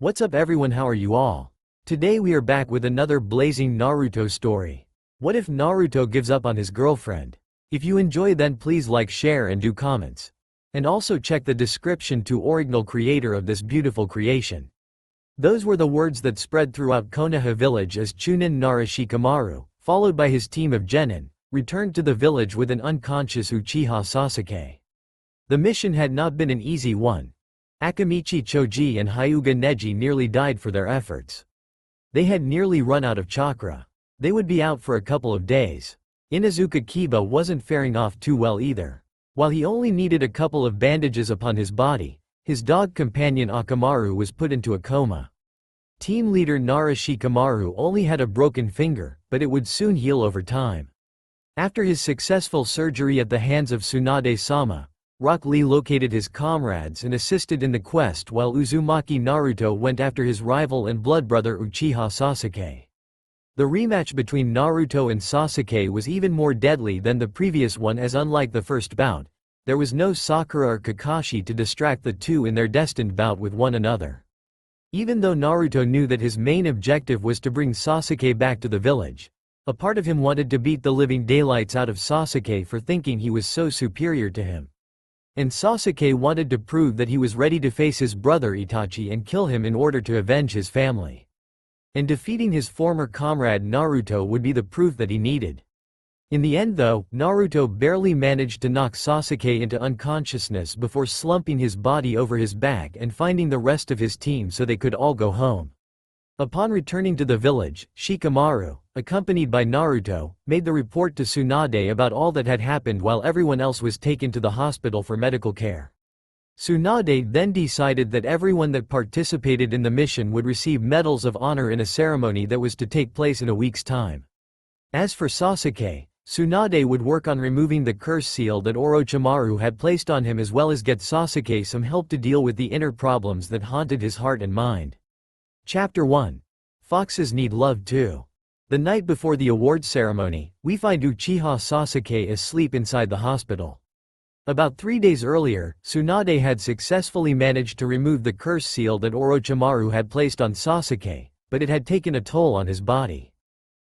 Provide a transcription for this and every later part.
What's up everyone, how are you all? Today we are back with another blazing Naruto story. What if Naruto gives up on his girlfriend? If you enjoy, then please like, share and do comments. And also check the description to original creator of this beautiful creation. Those were the words that spread throughout Konoha village as Chunin Shikamaru, followed by his team of genin, returned to the village with an unconscious Uchiha Sasuke. The mission had not been an easy one. Akamichi Choji and Hyuga Neji nearly died for their efforts. They had nearly run out of chakra. They would be out for a couple of days. Inuzuka Kiba wasn't faring off too well either. While he only needed a couple of bandages upon his body, his dog companion Akamaru was put into a coma. Team leader Shikamaru only had a broken finger, but it would soon heal over time. After his successful surgery at the hands of Tsunade-sama, Rock Lee located his comrades and assisted in the quest while Uzumaki Naruto went after his rival and blood brother Uchiha Sasuke. The rematch between Naruto and Sasuke was even more deadly than the previous one, as unlike the first bout, there was no Sakura or Kakashi to distract the two in their destined bout with one another. Even though Naruto knew that his main objective was to bring Sasuke back to the village, a part of him wanted to beat the living daylights out of Sasuke for thinking he was so superior to him. And Sasuke wanted to prove that he was ready to face his brother Itachi and kill him in order to avenge his family. And defeating his former comrade Naruto would be the proof that he needed. In the end though, Naruto barely managed to knock Sasuke into unconsciousness before slumping his body over his back and finding the rest of his team so they could all go home. Upon returning to the village, Shikamaru, accompanied by Naruto, made the report to Tsunade about all that had happened while everyone else was taken to the hospital for medical care. Tsunade then decided that everyone that participated in the mission would receive medals of honor in a ceremony that was to take place in a week's time. As for Sasuke, Tsunade would work on removing the curse seal that Orochimaru had placed on him, as well as get Sasuke some help to deal with the inner problems that haunted his heart and mind. Chapter 1. Foxes Need Love Too. The night before the award ceremony, we find Uchiha Sasuke asleep inside the hospital. About 3 days earlier, Tsunade had successfully managed to remove the curse seal that Orochimaru had placed on Sasuke, but it had taken a toll on his body.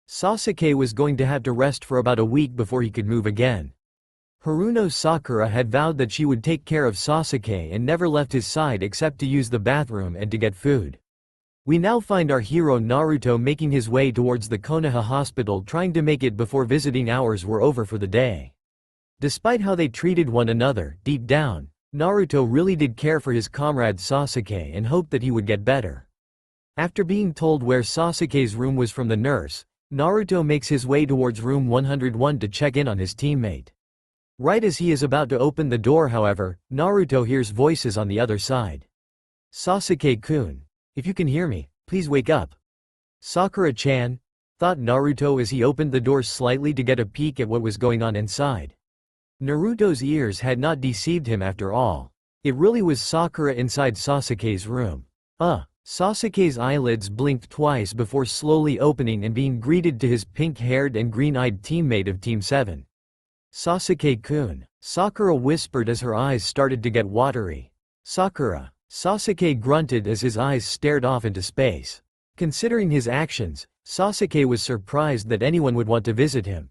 Sasuke was going to have to rest for about a week before he could move again. Haruno Sakura had vowed that she would take care of Sasuke and never left his side except to use the bathroom and to get food. We now find our hero Naruto making his way towards the Konoha hospital, trying to make it before visiting hours were over for the day. Despite how they treated one another, deep down, Naruto really did care for his comrade Sasuke and hoped that he would get better. After being told where Sasuke's room was from the nurse, Naruto makes his way towards room 101 to check in on his teammate. Right as he is about to open the door, however, Naruto hears voices on the other side. "Sasuke-kun, if you can hear me, please wake up." "Sakura-chan?" thought Naruto as he opened the door slightly to get a peek at what was going on inside. Naruto's ears had not deceived him after all. It really was Sakura inside Sasuke's room. Sasuke's eyelids blinked twice before slowly opening and being greeted to his pink-haired and green-eyed teammate of Team 7. "Sasuke-kun," Sakura whispered as her eyes started to get watery. "Sakura." Sasuke grunted as his eyes stared off into space. Considering his actions, Sasuke was surprised that anyone would want to visit him.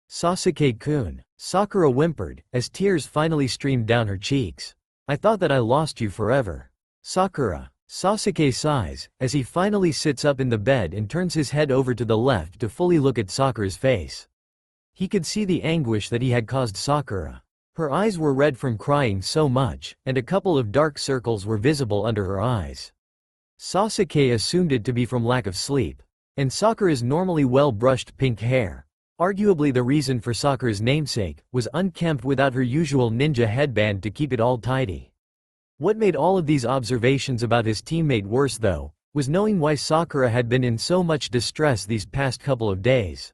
"Sasuke-kun," Sakura whimpered, as tears finally streamed down her cheeks. "I thought that I lost you forever." "Sakura." Sasuke sighs, as he finally sits up in the bed and turns his head over to the left to fully look at Sakura's face. He could see the anguish that he had caused Sakura. Her eyes were red from crying so much, and a couple of dark circles were visible under her eyes. Sasuke assumed it to be from lack of sleep. And Sakura's normally well-brushed pink hair, arguably the reason for Sakura's namesake, was unkempt without her usual ninja headband to keep it all tidy. What made all of these observations about his teammate worse though, was knowing why Sakura had been in so much distress these past couple of days.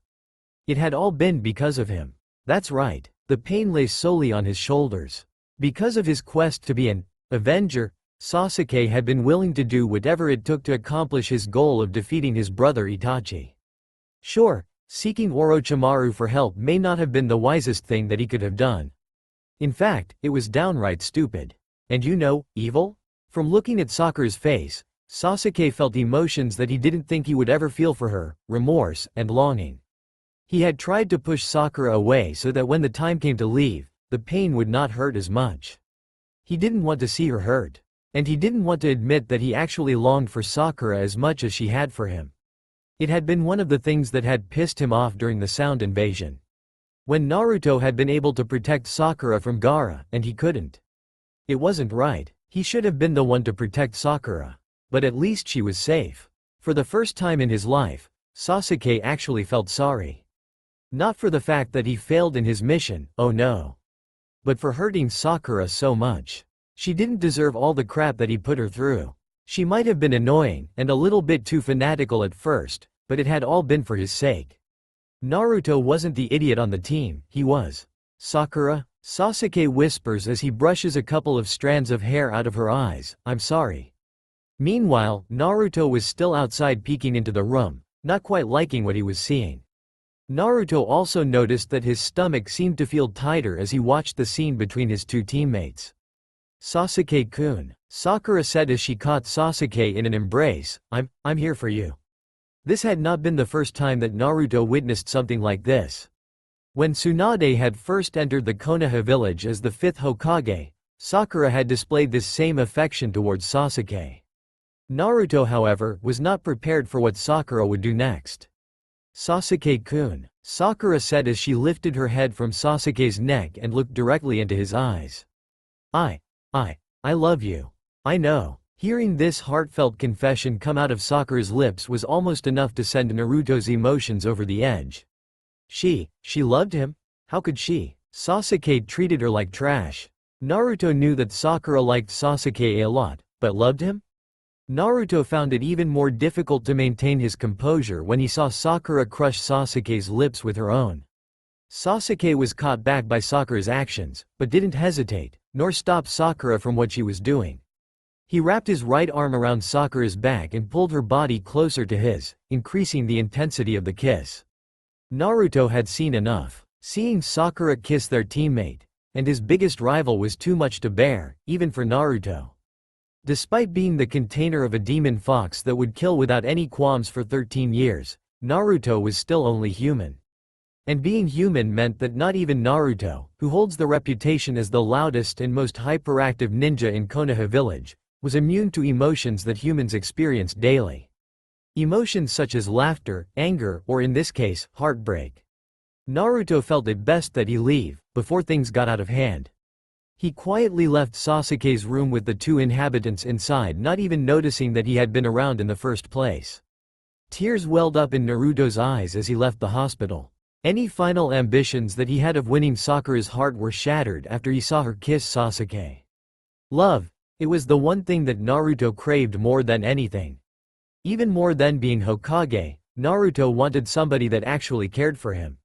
It had all been because of him. That's right, the pain lay solely on his shoulders. Because of his quest to be an Avenger, Sasuke had been willing to do whatever it took to accomplish his goal of defeating his brother Itachi. Sure, seeking Orochimaru for help may not have been the wisest thing that he could have done. In fact, it was downright stupid. And evil? From looking at Sakura's face, Sasuke felt emotions that he didn't think he would ever feel for her, remorse and longing. He had tried to push Sakura away so that when the time came to leave, the pain would not hurt as much. He didn't want to see her hurt. And he didn't want to admit that he actually longed for Sakura as much as she had for him. It had been one of the things that had pissed him off during the sound invasion. When Naruto had been able to protect Sakura from Gaara, and he couldn't. It wasn't right. He should have been the one to protect Sakura. But at least she was safe. For the first time in his life, Sasuke actually felt sorry. Not for the fact that he failed in his mission, oh no. But for hurting Sakura so much. She didn't deserve all the crap that he put her through. She might have been annoying, and a little bit too fanatical at first, but it had all been for his sake. Naruto wasn't the idiot on the team, he was. Sakura? Sasuke whispers as he brushes a couple of strands of hair out of her eyes, I'm sorry. Meanwhile, Naruto was still outside peeking into the room, not quite liking what he was seeing. Naruto also noticed that his stomach seemed to feel tighter as he watched the scene between his two teammates. Sasuke-kun, Sakura said as she caught Sasuke in an embrace, I'm here for you. This had not been the first time that Naruto witnessed something like this. When Tsunade had first entered the Konoha village as the 5th Hokage, Sakura had displayed this same affection towards Sasuke. Naruto, however, was not prepared for what Sakura would do next. Sasuke-kun, Sakura said as she lifted her head from Sasuke's neck and looked directly into his eyes. I love you. I know. Hearing this heartfelt confession come out of Sakura's lips was almost enough to send Naruto's emotions over the edge. She loved him? How could she? Sasuke treated her like trash. Naruto knew that Sakura liked Sasuke a lot, but loved him? Naruto found it even more difficult to maintain his composure when he saw Sakura crush Sasuke's lips with her own. Sasuke was caught back by Sakura's actions, but didn't hesitate, nor stop Sakura from what she was doing. He wrapped his right arm around Sakura's back and pulled her body closer to his, increasing the intensity of the kiss. Naruto had seen enough. Seeing Sakura kiss their teammate, and his biggest rival was too much to bear, even for Naruto. Despite being the container of a demon fox that would kill without any qualms for 13 years, Naruto was still only human. And being human meant that not even Naruto, who holds the reputation as the loudest and most hyperactive ninja in Konoha village, was immune to emotions that humans experience daily. Emotions such as laughter, anger, or in this case, heartbreak. Naruto felt it best that he leave, before things got out of hand. He quietly left Sasuke's room with the two inhabitants inside, not even noticing that he had been around in the first place. Tears welled up in Naruto's eyes as he left the hospital. Any final ambitions that he had of winning Sakura's heart were shattered after he saw her kiss Sasuke. Love. It was the one thing that Naruto craved more than anything. Even more than being Hokage, Naruto wanted somebody that actually cared for him.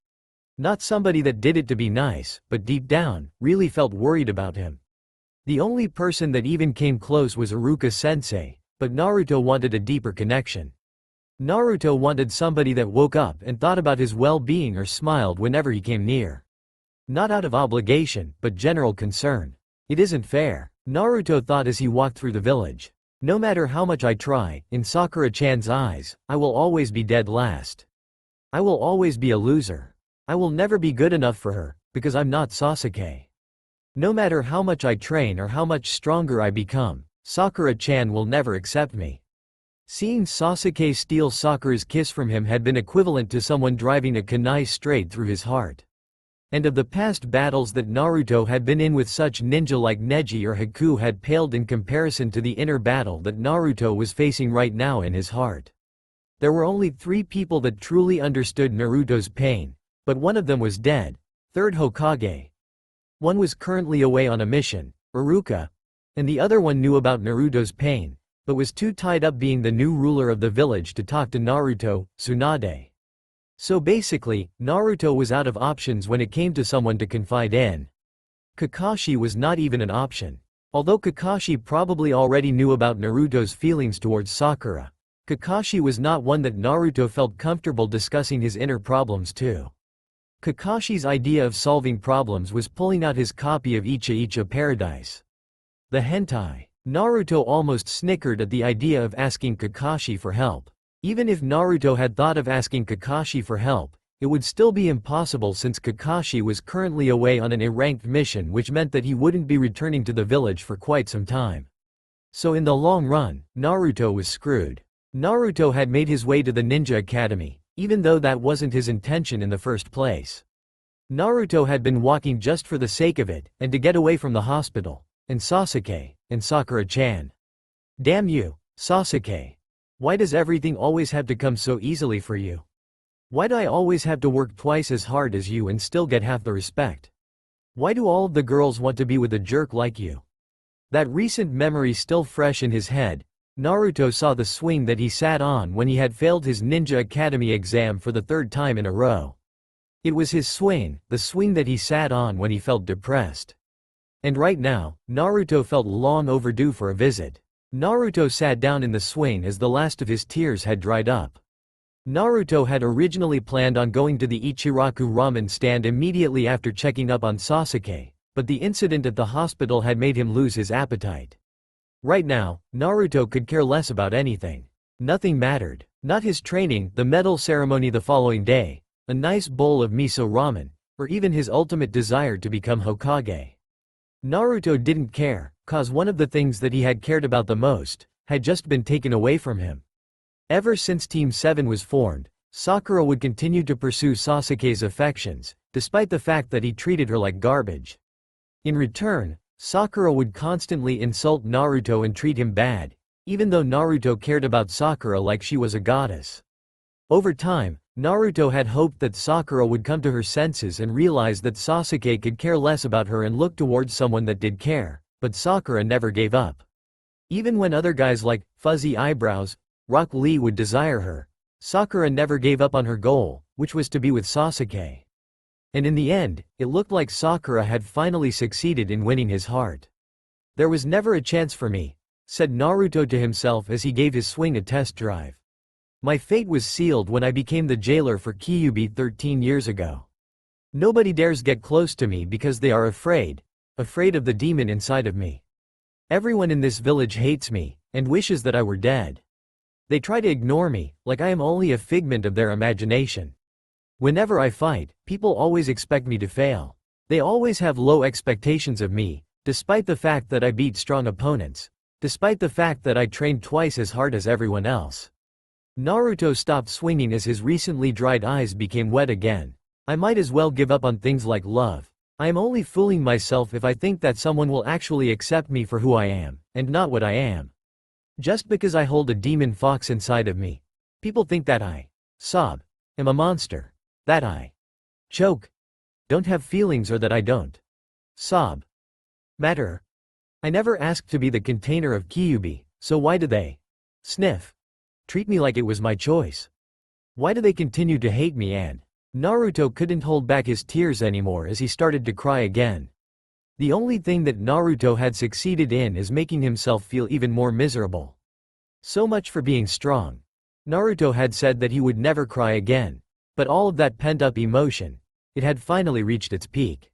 Not somebody that did it to be nice, but deep down, really felt worried about him. The only person that even came close was Iruka-sensei, but Naruto wanted a deeper connection. Naruto wanted somebody that woke up and thought about his well-being or smiled whenever he came near. Not out of obligation, but general concern. It isn't fair, Naruto thought as he walked through the village. No matter how much I try, in Sakura-chan's eyes, I will always be dead last. I will always be a loser. I will never be good enough for her, because I'm not Sasuke. No matter how much I train or how much stronger I become, Sakura-chan will never accept me. Seeing Sasuke steal Sakura's kiss from him had been equivalent to someone driving a kunai straight through his heart. And of the past battles that Naruto had been in with such ninja like Neji or Haku had paled in comparison to the inner battle that Naruto was facing right now in his heart. There were only 3 people that truly understood Naruto's pain, but one of them was dead, 3rd Hokage. One was currently away on a mission, Iruka, and the other one knew about Naruto's pain, but was too tied up being the new ruler of the village to talk to Naruto, Tsunade. So basically, Naruto was out of options when it came to someone to confide in. Kakashi was not even an option. Although Kakashi probably already knew about Naruto's feelings towards Sakura, Kakashi was not one that Naruto felt comfortable discussing his inner problems to. Kakashi's idea of solving problems was pulling out his copy of Icha Icha Paradise. The hentai. Naruto almost snickered at the idea of asking Kakashi for help. Even if Naruto had thought of asking Kakashi for help, it would still be impossible since Kakashi was currently away on an A-ranked mission, which meant that he wouldn't be returning to the village for quite some time. So in the long run, Naruto was screwed. Naruto had made his way to the Ninja Academy, even though that wasn't his intention in the first place. Naruto had been walking just for the sake of it, and to get away from the hospital, and Sasuke, and Sakura-chan. Damn you, Sasuke. Why does everything always have to come so easily for you? Why do I always have to work twice as hard as you and still get half the respect? Why do all of the girls want to be with a jerk like you? That recent memory still fresh in his head, Naruto saw the swing that he sat on when he had failed his Ninja Academy exam for the third time in a row. It was his swing, the swing that he sat on when he felt depressed. And right now, Naruto felt long overdue for a visit. Naruto sat down in the swing as the last of his tears had dried up. Naruto had originally planned on going to the Ichiraku ramen stand immediately after checking up on Sasuke, but the incident at the hospital had made him lose his appetite. Right now, Naruto could care less about anything. Nothing mattered. Not his training, the medal ceremony the following day, a nice bowl of miso ramen, or even his ultimate desire to become Hokage. Naruto didn't care, cause one of the things that he had cared about the most, had just been taken away from him. Ever since Team 7 was formed, Sakura would continue to pursue Sasuke's affections, despite the fact that he treated her like garbage. In return, Sakura would constantly insult Naruto and treat him bad, even though Naruto cared about Sakura like she was a goddess. Over time, Naruto had hoped that Sakura would come to her senses and realize that Sasuke could care less about her and look towards someone that did care, but Sakura never gave up. Even when other guys like Fuzzy Eyebrows, Rock Lee would desire her, Sakura never gave up on her goal, which was to be with Sasuke. And in the end, it looked like Sakura had finally succeeded in winning his heart. There was never a chance for me, said Naruto to himself as he gave his swing a test drive. My fate was sealed when I became the jailer for Kyuubi 13 years ago. Nobody dares get close to me because they are afraid of the demon inside of me. Everyone in this village hates me, and wishes that I were dead. They try to ignore me, like I am only a figment of their imagination. Whenever I fight, people always expect me to fail. They always have low expectations of me, despite the fact that I beat strong opponents, despite the fact that I trained twice as hard as everyone else. Naruto stopped swinging as his recently dried eyes became wet again. I might as well give up on things like love. I am only fooling myself if I think that someone will actually accept me for who I am, and not what I am. Just because I hold a demon fox inside of me, people think that I am a monster, that I don't have feelings, or that I don't matter. I never asked to be the container of Kyuubi, so why do they treat me like it was my choice? Why do they continue to hate me? And Naruto couldn't hold back his tears anymore as he started to cry again. The only thing that Naruto had succeeded in is making himself feel even more miserable. So much for being strong. Naruto had said that he would never cry again, but all of that pent-up emotion, it had finally reached its peak.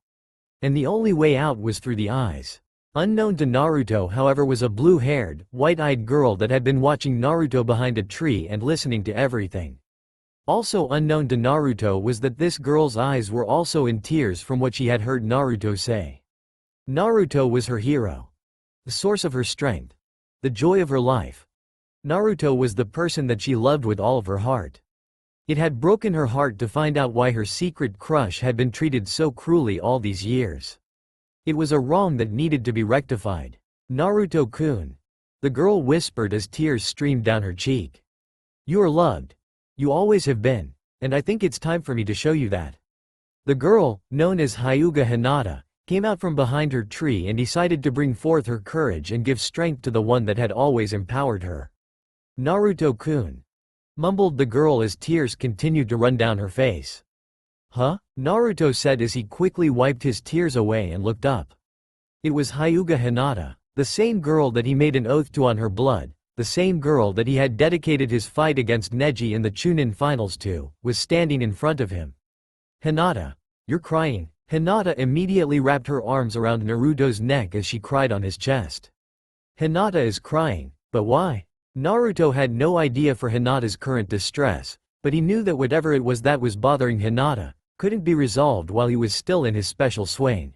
And the only way out was through the eyes. Unknown to Naruto, however, was a blue-haired, white-eyed girl that had been watching Naruto behind a tree and listening to everything. Also unknown to Naruto was that this girl's eyes were also in tears from what she had heard Naruto say. Naruto was her hero, the source of her strength, the joy of her life. Naruto was the person that she loved with all of her heart. It had broken her heart to find out why her secret crush had been treated so cruelly all these years. It was a wrong that needed to be rectified. Naruto-kun, the girl whispered as tears streamed down her cheek. You are loved. You always have been, and I think it's time for me to show you that. The girl, known as Hyuga Hinata, came out from behind her tree and decided to bring forth her courage and give strength to the one that had always empowered her. Naruto-kun, mumbled the girl as tears continued to run down her face. Huh? Naruto said as he quickly wiped his tears away and looked up. It was Hyuga Hinata, the same girl that he made an oath to on her blood, the same girl that he had dedicated his fight against Neji in the Chunin finals to, was standing in front of him. Hinata, you're crying. Hinata immediately wrapped her arms around Naruto's neck as she cried on his chest. Hinata is crying, but why? Naruto had no idea for Hinata's current distress, but he knew that whatever it was that was bothering Hinata couldn't be resolved while he was still in his special swing.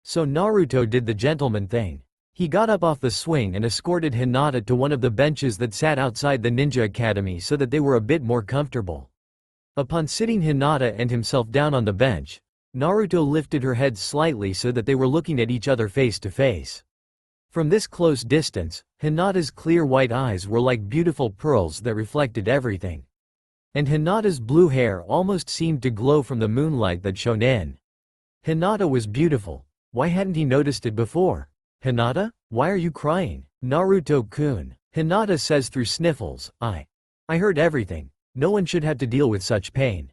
So Naruto did the gentleman thing. He got up off the swing and escorted Hinata to one of the benches that sat outside the ninja academy so that they were a bit more comfortable. Upon sitting Hinata and himself down on the bench, Naruto lifted her head slightly so that they were looking at each other face to face. From this close distance, Hinata's clear white eyes were like beautiful pearls that reflected everything. And Hinata's blue hair almost seemed to glow from the moonlight that shone in. Hinata was beautiful. Why hadn't he noticed it before? Hinata, why are you crying? Naruto-kun, Hinata says through sniffles, I heard everything. No one should have to deal with such pain.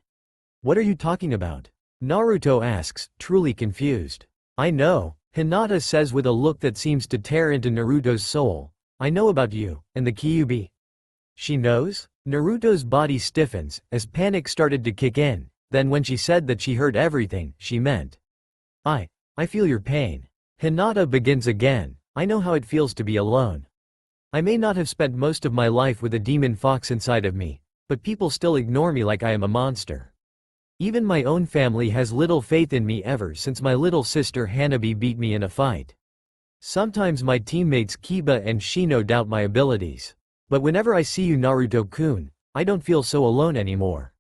What are you talking about? Naruto asks, truly confused. I know, Hinata says with a look that seems to tear into Naruto's soul. I know about you, and the Kyuubi. She knows? Naruto's body stiffens, as panic started to kick in. Then when she said that she heard everything, she meant. I feel your pain. Hinata begins again. I know how it feels to be alone. I may not have spent most of my life with a demon fox inside of me, but people still ignore me like I am a monster. Even my own family has little faith in me ever since my little sister Hanabi beat me in a fight. Sometimes my teammates Kiba and Shino doubt my abilities. But whenever I see you Naruto-kun, I don't feel so alone anymore.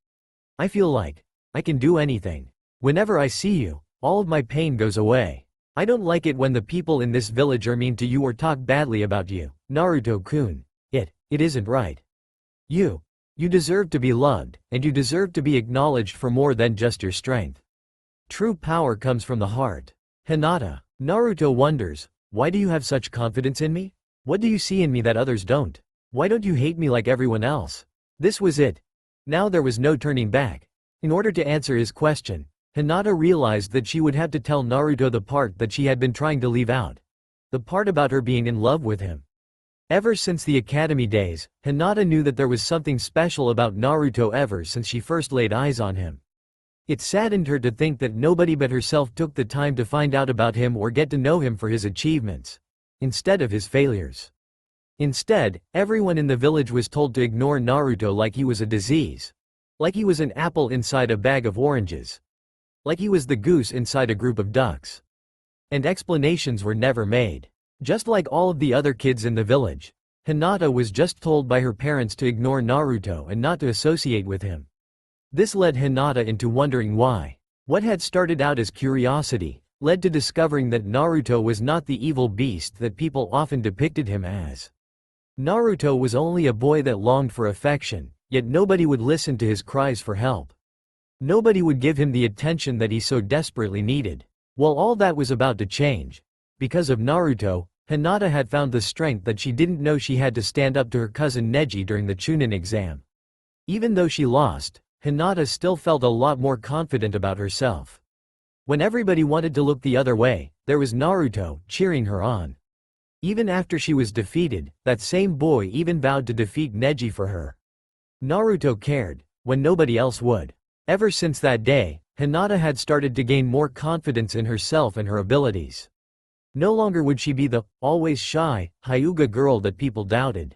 I feel like I can do anything. Whenever I see you, all of my pain goes away. I don't like it when the people in this village are mean to you or talk badly about you, Naruto-kun. It isn't right. You deserve to be loved, and you deserve to be acknowledged for more than just your strength. True power comes from the heart. Hinata, Naruto wonders, why do you have such confidence in me? What do you see in me that others don't? Why don't you hate me like everyone else? This was it. Now there was no turning back. In order to answer his question, Hinata realized that she would have to tell Naruto the part that she had been trying to leave out. The part about her being in love with him. Ever since the academy days, Hinata knew that there was something special about Naruto ever since she first laid eyes on him. It saddened her to think that nobody but herself took the time to find out about him or get to know him for his achievements, instead of his failures. Instead, everyone in the village was told to ignore Naruto like he was a disease. Like he was an apple inside a bag of oranges. Like he was the goose inside a group of ducks. And explanations were never made. Just like all of the other kids in the village, Hinata was just told by her parents to ignore Naruto and not to associate with him. This led Hinata into wondering why. What had started out as curiosity, led to discovering that Naruto was not the evil beast that people often depicted him as. Naruto was only a boy that longed for affection, yet nobody would listen to his cries for help. Nobody would give him the attention that he so desperately needed. Well, all that was about to change. Because of Naruto, Hinata had found the strength that she didn't know she had to stand up to her cousin Neji during the Chunin exam. Even though she lost, Hinata still felt a lot more confident about herself. When everybody wanted to look the other way, there was Naruto, cheering her on. Even after she was defeated, that same boy even vowed to defeat Neji for her. Naruto cared, when nobody else would. Ever since that day, Hinata had started to gain more confidence in herself and her abilities. No longer would she be the, always shy, Hyuga girl that people doubted.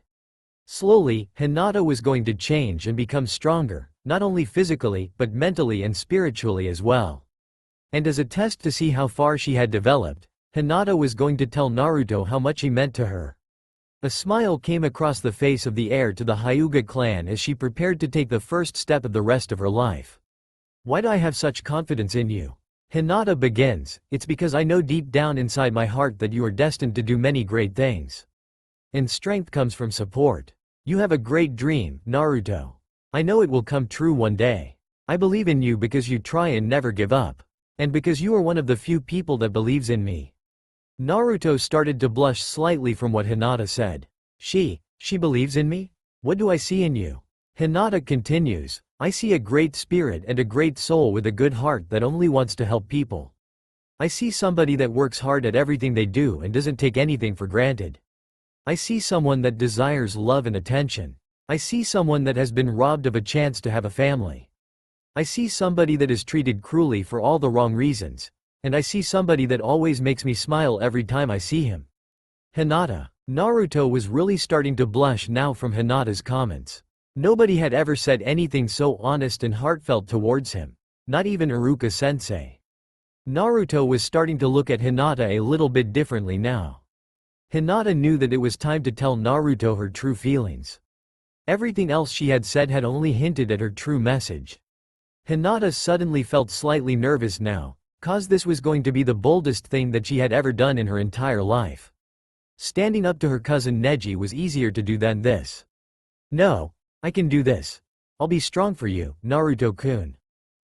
Slowly, Hinata was going to change and become stronger, not only physically, but mentally and spiritually as well. And as a test to see how far she had developed, Hinata was going to tell Naruto how much he meant to her. A smile came across the face of the heir to the Hyuga clan as she prepared to take the first step of the rest of her life. Why do I have such confidence in you? Hinata begins, it's because I know deep down inside my heart that you are destined to do many great things. And strength comes from support. You have a great dream, Naruto. I know it will come true one day. I believe in you because you try and never give up. And because you are one of the few people that believes in me. Naruto started to blush slightly from what Hinata said. She believes in me? What do I see in you? Hinata continues, I see a great spirit and a great soul with a good heart that only wants to help people. I see somebody that works hard at everything they do and doesn't take anything for granted. I see someone that desires love and attention. I see someone that has been robbed of a chance to have a family. I see somebody that is treated cruelly for all the wrong reasons. And I see somebody that always makes me smile every time I see him. Hinata, Naruto was really starting to blush now from Hinata's comments. Nobody had ever said anything so honest and heartfelt towards him. Not even Iruka-sensei. Naruto was starting to look at Hinata a little bit differently now. Hinata knew that it was time to tell Naruto her true feelings. Everything else she had said had only hinted at her true message. Hinata suddenly felt slightly nervous now, cause this was going to be the boldest thing that she had ever done in her entire life. Standing up to her cousin Neji was easier to do than this. No, I can do this. I'll be strong for you, Naruto-kun.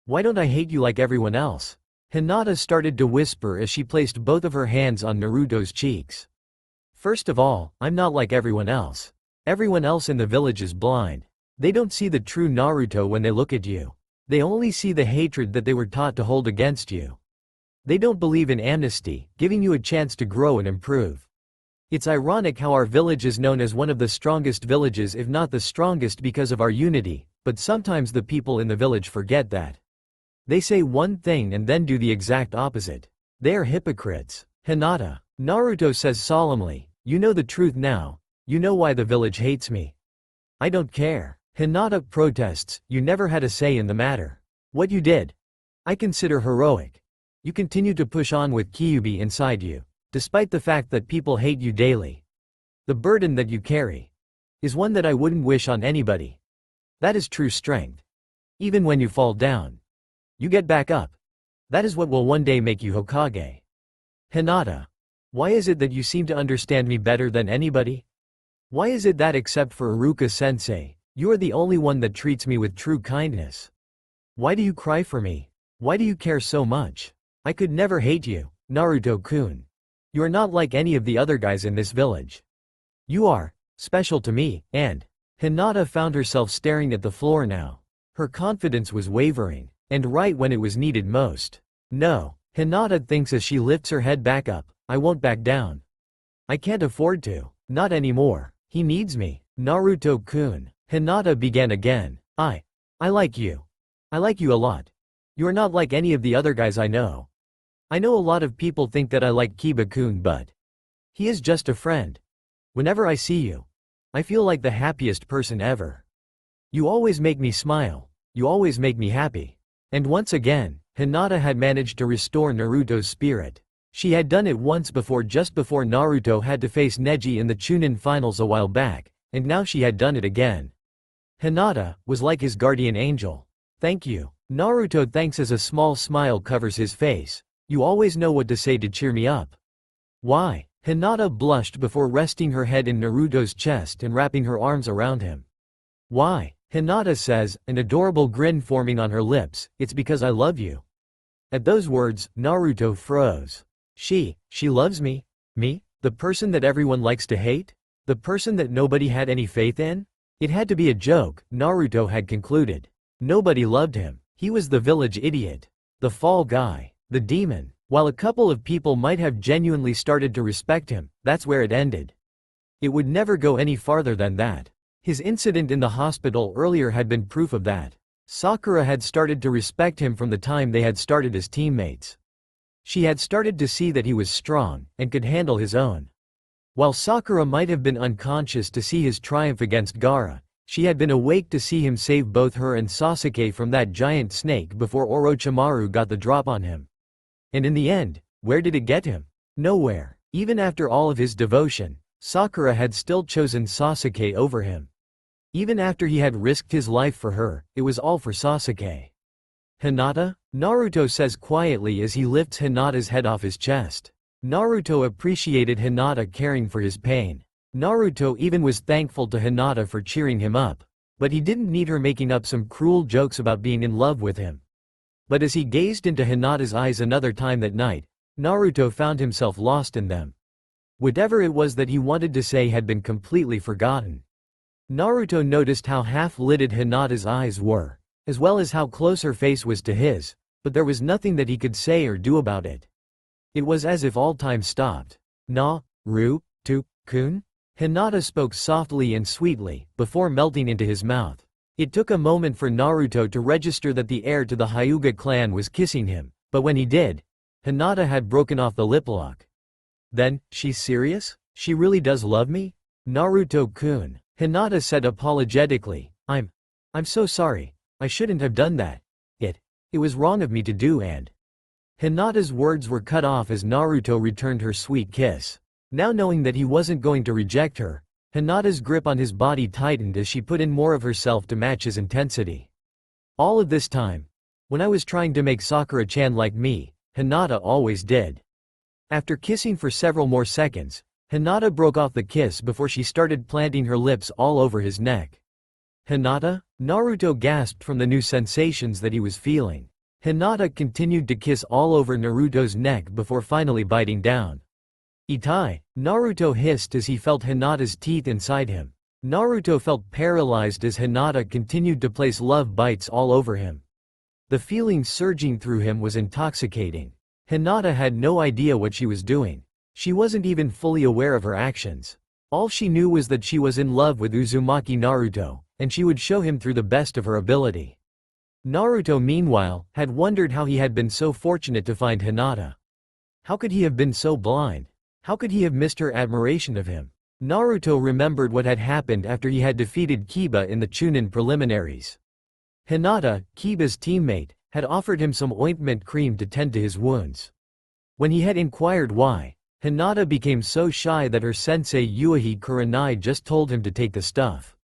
Why don't I hate you like everyone else? Hinata started to whisper as she placed both of her hands on Naruto's cheeks. First of all, I'm not like everyone else. Everyone else in the village is blind. They don't see the true Naruto when they look at you. They only see the hatred that they were taught to hold against you. They don't believe in amnesty, giving you a chance to grow and improve. It's ironic how our village is known as one of the strongest villages, if not the strongest, because of our unity, but sometimes the people in the village forget that. They say one thing and then do the exact opposite. They are hypocrites. Hinata. Naruto says solemnly, you know the truth now. You know why the village hates me. I don't care. Hinata protests, you never had a say in the matter. What you did, I consider heroic. You continue to push on with Kyuubi inside you, despite the fact that people hate you daily. The burden that you carry is one that I wouldn't wish on anybody. That is true strength. Even when you fall down, you get back up. That is what will one day make you Hokage. Hinata. Why is it that you seem to understand me better than anybody? Why is it that except for Iruka-sensei, you are the only one that treats me with true kindness? Why do you cry for me? Why do you care so much? I could never hate you, Naruto-kun. You are not like any of the other guys in this village. You are special to me, and Hinata found herself staring at the floor now. Her confidence was wavering, and right when it was needed most. No, Hinata thinks as she lifts her head back up, I won't back down. I can't afford to. Not anymore. He needs me. Naruto-kun. Hinata began again. I like you. I like you a lot. You are not like any of the other guys I know. I know a lot of people think that I like Kiba-kun, but he is just a friend. Whenever I see you, I feel like the happiest person ever. You always make me smile. You always make me happy. And once again, Hinata had managed to restore Naruto's spirit. She had done it once before, just before Naruto had to face Neji in the Chunin finals a while back, and now she had done it again. Hinata was like his guardian angel. Thank you. Naruto thanks as a small smile covers his face. You always know what to say to cheer me up. Why? Hinata blushed before resting her head in Naruto's chest and wrapping her arms around him. Why? Hinata says, an adorable grin forming on her lips, it's because I love you. At those words, Naruto froze. She loves me? Me? The person that everyone likes to hate? The person that nobody had any faith in? It had to be a joke, Naruto had concluded. Nobody loved him. He was the village idiot. The fall guy. The demon. While a couple of people might have genuinely started to respect him, that's where it ended. It would never go any farther than that. His incident in the hospital earlier had been proof of that. Sakura had started to respect him from the time they had started as teammates. She had started to see that he was strong, and could handle his own. While Sakura might have been unconscious to see his triumph against Gaara, she had been awake to see him save both her and Sasuke from that giant snake before Orochimaru got the drop on him. And in the end, where did it get him? Nowhere. Even after all of his devotion, Sakura had still chosen Sasuke over him. Even after he had risked his life for her, it was all for Sasuke. Hinata? Naruto says quietly as he lifts Hinata's head off his chest. Naruto appreciated Hinata caring for his pain. Naruto even was thankful to Hinata for cheering him up. But he didn't need her making up some cruel jokes about being in love with him. But as he gazed into Hinata's eyes another time that night, Naruto found himself lost in them. Whatever it was that he wanted to say had been completely forgotten. Naruto noticed how half-lidded Hinata's eyes were, as well as how close her face was to his, but there was nothing that he could say or do about it. It was as if all time stopped. Na-ru-to-kun? Hinata spoke softly and sweetly, before melting into his mouth. It took a moment for Naruto to register that the heir to the Hyuga clan was kissing him, but when he did, Hinata had broken off the lip lock. Then, she's serious? She really does love me? Naruto-kun, Hinata said apologetically. I'm so sorry. I shouldn't have done that. It was wrong of me to do and… Hinata's words were cut off as Naruto returned her sweet kiss. Now knowing that he wasn't going to reject her, Hinata's grip on his body tightened as she put in more of herself to match his intensity. All of this time, when I was trying to make Sakura-chan like me, Hinata always did. After kissing for several more seconds, Hinata broke off the kiss before she started planting her lips all over his neck. Hinata? Naruto gasped from the new sensations that he was feeling. Hinata continued to kiss all over Naruto's neck before finally biting down. Itai, Naruto hissed as he felt Hinata's teeth inside him. Naruto felt paralyzed as Hinata continued to place love bites all over him. The feeling surging through him was intoxicating. Hinata had no idea what she was doing. She wasn't even fully aware of her actions. All she knew was that she was in love with Uzumaki Naruto, and she would show him through the best of her ability. Naruto meanwhile, had wondered how he had been so fortunate to find Hinata. How could he have been so blind? How could he have missed her admiration of him? Naruto remembered what had happened after he had defeated Kiba in the Chunin preliminaries. Hinata, Kiba's teammate, had offered him some ointment cream to tend to his wounds. When he had inquired why, Hinata became so shy that her sensei Yuichi Kurenai just told him to take the stuff.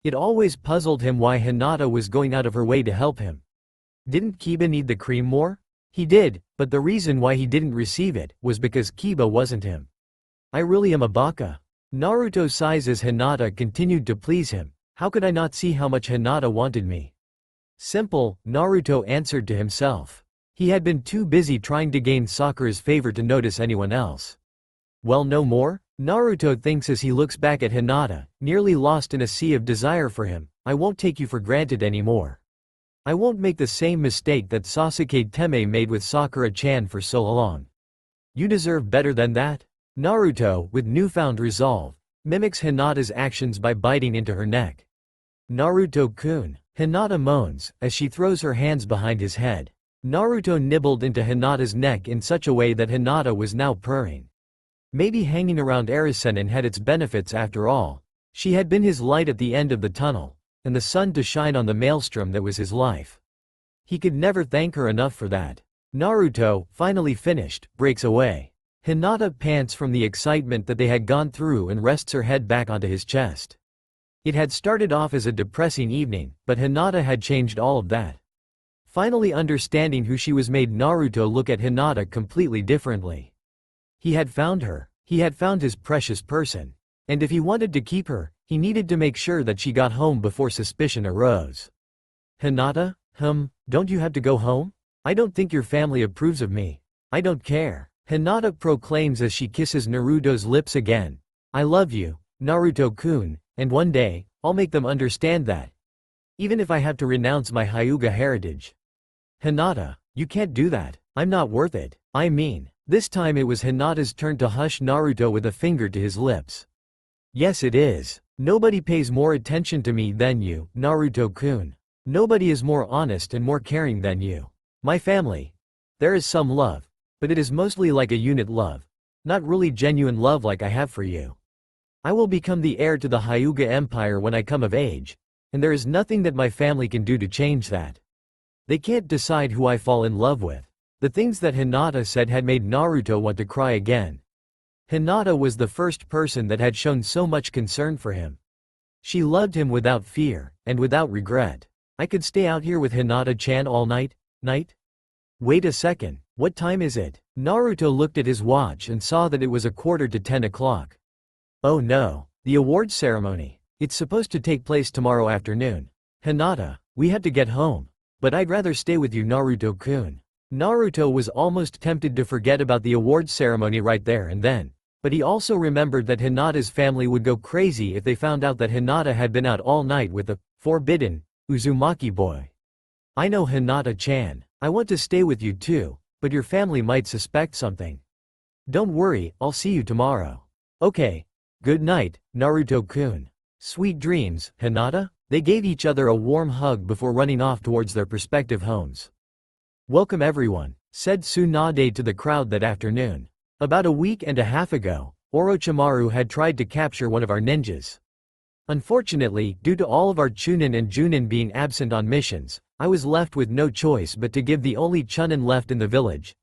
It always puzzled him why Hinata was going out of her way to help him. Didn't Kiba need the cream more? He did, but the reason why he didn't receive it was because Kiba wasn't him. I really am a baka. Naruto sighs as Hinata continued to please him. How could I not see how much Hinata wanted me? Simple, Naruto answered to himself. He had been too busy trying to gain Sakura's favor to notice anyone else. Well, no more? Naruto thinks as he looks back at Hinata, nearly lost in a sea of desire for him. I won't take you for granted anymore. I won't make the same mistake that Sasuke Teme made with Sakura-chan for so long. You deserve better than that? Naruto, with newfound resolve, mimics Hinata's actions by biting into her neck. Naruto-kun, Hinata moans, as she throws her hands behind his head. Naruto nibbled into Hinata's neck in such a way that Hinata was now purring. Maybe hanging around Arisenin had its benefits after all. She had been his light at the end of the tunnel, and the sun to shine on the maelstrom that was his life. He could never thank her enough for that. Naruto, finally finished, breaks away. Hinata pants from the excitement that they had gone through and rests her head back onto his chest. It had started off as a depressing evening, but Hinata had changed all of that. Finally understanding who she was made Naruto look at Hinata completely differently. He had found her. He had found his precious person. And if he wanted to keep her, he needed to make sure that she got home before suspicion arose. Hinata, don't you have to go home? I don't think your family approves of me. I don't care. Hinata proclaims as she kisses Naruto's lips again. I love you, Naruto-kun, and one day, I'll make them understand that. Even if I have to renounce my Hyuga heritage. Hinata, you can't do that. I'm not worth it. I mean, this time it was Hinata's turn to hush Naruto with a finger to his lips. Yes, it is. Nobody pays more attention to me than you, Naruto-kun. Nobody is more honest and more caring than you. My family. There is some love, but it is mostly like a unit love. Not really genuine love like I have for you. I will become the heir to the Hyuga Empire when I come of age, and there is nothing that my family can do to change that. They can't decide who I fall in love with. The things that Hinata said had made Naruto want to cry again. Hinata was the first person that had shown so much concern for him. She loved him without fear, and without regret. I could stay out here with Hinata-chan all night? Wait a second, what time is it? Naruto looked at his watch and saw that it was 10:15. Oh no, the awards ceremony. It's supposed to take place tomorrow afternoon. Hinata, we have to get home. But I'd rather stay with you, Naruto-kun. Naruto was almost tempted to forget about the awards ceremony right there and then. But he also remembered that Hinata's family would go crazy if they found out that Hinata had been out all night with the forbidden Uzumaki boy. I know, Hinata-chan. I want to stay with you too, but your family might suspect something. Don't worry, I'll see you tomorrow. Okay. Good night, Naruto-kun. Sweet dreams, Hinata? They gave each other a warm hug before running off towards their respective homes. Welcome everyone, said Tsunade to the crowd that afternoon. About a week and a half ago, Orochimaru had tried to capture one of our ninjas. Unfortunately, due to all of our Chunin and Junin being absent on missions, I was left with no choice but to give the only Chunin left in the village,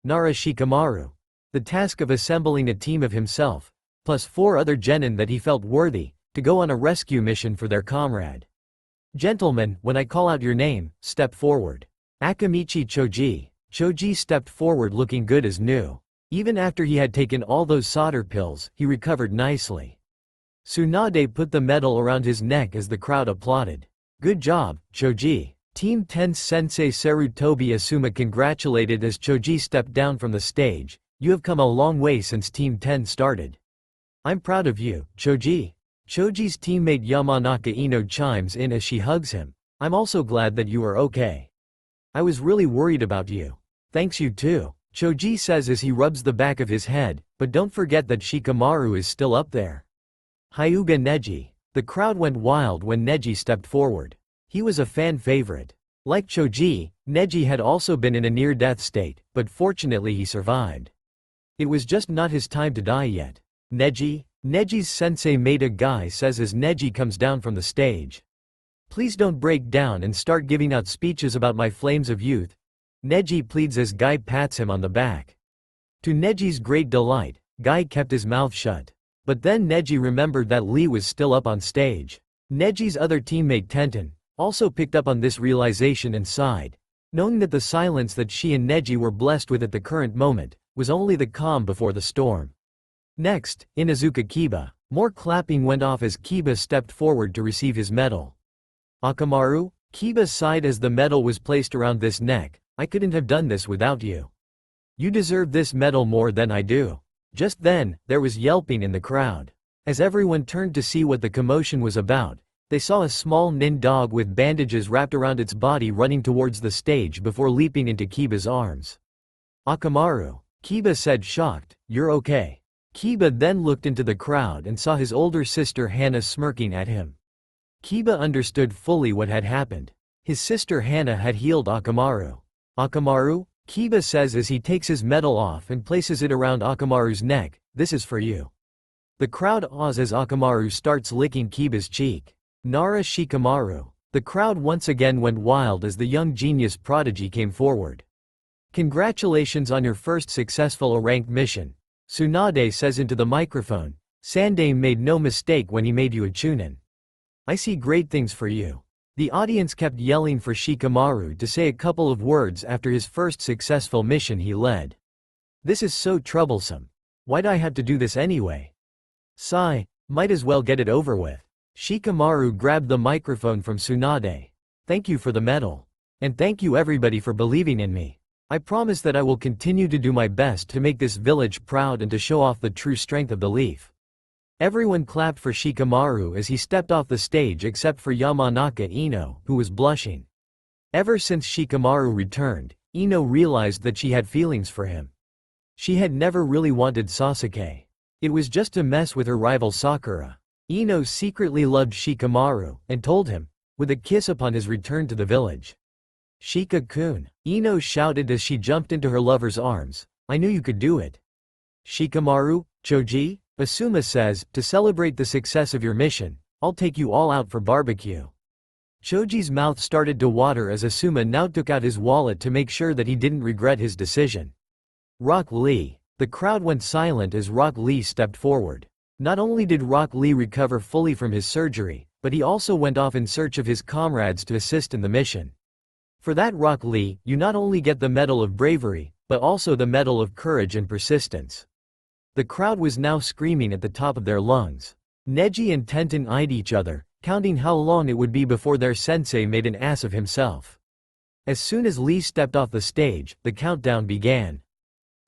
Nara Shikamaru, the task of assembling a team of himself, plus 4 other genin that he felt worthy, to go on a rescue mission for their comrade. Gentlemen, when I call out your name, step forward. Akamichi Choji. Choji stepped forward looking good as new. Even after he had taken all those solder pills, he recovered nicely. Tsunade put the medal around his neck as the crowd applauded. Good job, Choji. Team 10's sensei Sarutobi Asuma congratulated as Choji stepped down from the stage. You have come a long way since Team 10 started. I'm proud of you, Choji. Choji's teammate Yamanaka Ino chimes in as she hugs him. I'm also glad that you are okay. I was really worried about you. Thanks you too, Choji says as he rubs the back of his head, but don't forget that Shikamaru is still up there. Hyuga Neji. The crowd went wild when Neji stepped forward. He was a fan favorite. Like Choji, Neji had also been in a near-death state, but fortunately he survived. It was just not his time to die yet. Neji's sensei Maida Guy says as Neji comes down from the stage. Please don't break down and start giving out speeches about my flames of youth. Neji pleads as Guy pats him on the back. To Neji's great delight, Guy kept his mouth shut. But then Neji remembered that Lee was still up on stage. Neji's other teammate Tenten also picked up on this realization and sighed, knowing that the silence that she and Neji were blessed with at the current moment was only the calm before the storm. Next, Inuzuka Kiba. More clapping went off as Kiba stepped forward to receive his medal. Akamaru? Kiba sighed as the medal was placed around this neck. I couldn't have done this without you. You deserve this medal more than I do. Just then, there was yelping in the crowd. As everyone turned to see what the commotion was about, they saw a small nin dog with bandages wrapped around its body running towards the stage before leaping into Kiba's arms. Akamaru. Kiba said shocked, you're okay. Kiba then looked into the crowd and saw his older sister Hana smirking at him. Kiba understood fully what had happened. His sister Hana had healed Akamaru. Akamaru? Kiba says as he takes his medal off and places it around Akamaru's neck, this is for you. The crowd awes as Akamaru starts licking Kiba's cheek. Nara Shikamaru. The crowd once again went wild as the young genius prodigy came forward. Congratulations on your first successful A-ranked mission. Tsunade says into the microphone. Sandame made no mistake when he made you a Chunin. I see great things for you. The audience kept yelling for Shikamaru to say a couple of words after his first successful mission he led. This is so troublesome. Why'd I have to do this anyway? Sigh, might as well get it over with. Shikamaru grabbed the microphone from Tsunade. Thank you for the medal. And thank you everybody for believing in me. I promise that I will continue to do my best to make this village proud and to show off the true strength of the leaf. Everyone clapped for Shikamaru as he stepped off the stage except for Yamanaka Ino, who was blushing. Ever since Shikamaru returned, Ino realized that she had feelings for him. She had never really wanted Sasuke. It was just to mess with her rival Sakura. Ino secretly loved Shikamaru, and told him, with a kiss upon his return to the village. Shika-kun, Ino shouted as she jumped into her lover's arms, I knew you could do it. Shikamaru, Choji? Asuma says, to celebrate the success of your mission, I'll take you all out for barbecue. Choji's mouth started to water as Asuma now took out his wallet to make sure that he didn't regret his decision. Rock Lee. The crowd went silent as Rock Lee stepped forward. Not only did Rock Lee recover fully from his surgery, but he also went off in search of his comrades to assist in the mission. For that Rock Lee, you not only get the Medal of Bravery, but also the Medal of Courage and Persistence. The crowd was now screaming at the top of their lungs. Neji and Tenten eyed each other, counting how long it would be before their sensei made an ass of himself. As soon as Lee stepped off the stage, the countdown began.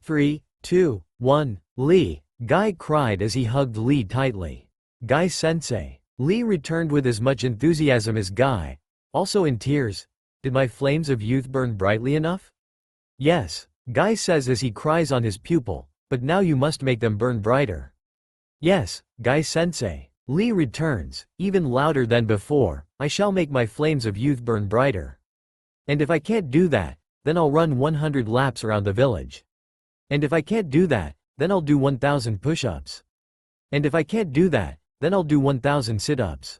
3, 2, 1, Lee, Guy cried as he hugged Lee tightly. Guy sensei. Lee returned with as much enthusiasm as Guy, also in tears. Did my flames of youth burn brightly enough? Yes, Guy says as he cries on his pupil, but now you must make them burn brighter. Yes, Guy sensei. Lee returns, even louder than before, I shall make my flames of youth burn brighter. And if I can't do that, then I'll run 100 laps around the village. And if I can't do that, then I'll do 1,000 push-ups. And if I can't do that, then I'll do 1000 sit-ups.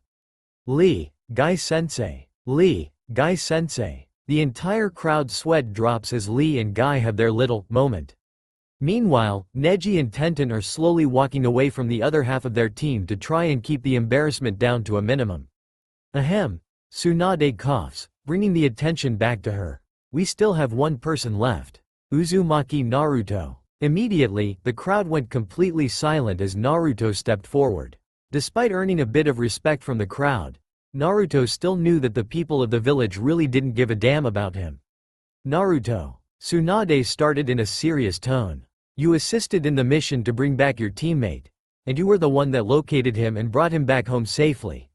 Lee, Guy-sensei. Lee, Guy-sensei. The entire crowd sweat drops as Lee and Guy have their little moment. Meanwhile, Neji and Tenten are slowly walking away from the other half of their team to try and keep the embarrassment down to a minimum. Ahem. Tsunade coughs, bringing the attention back to her. We still have one person left. Uzumaki Naruto. Immediately, the crowd went completely silent as Naruto stepped forward. Despite earning a bit of respect from the crowd, Naruto still knew that the people of the village really didn't give a damn about him. Naruto. Tsunade started in a serious tone. You assisted in the mission to bring back your teammate, and you were the one that located him and brought him back home safely.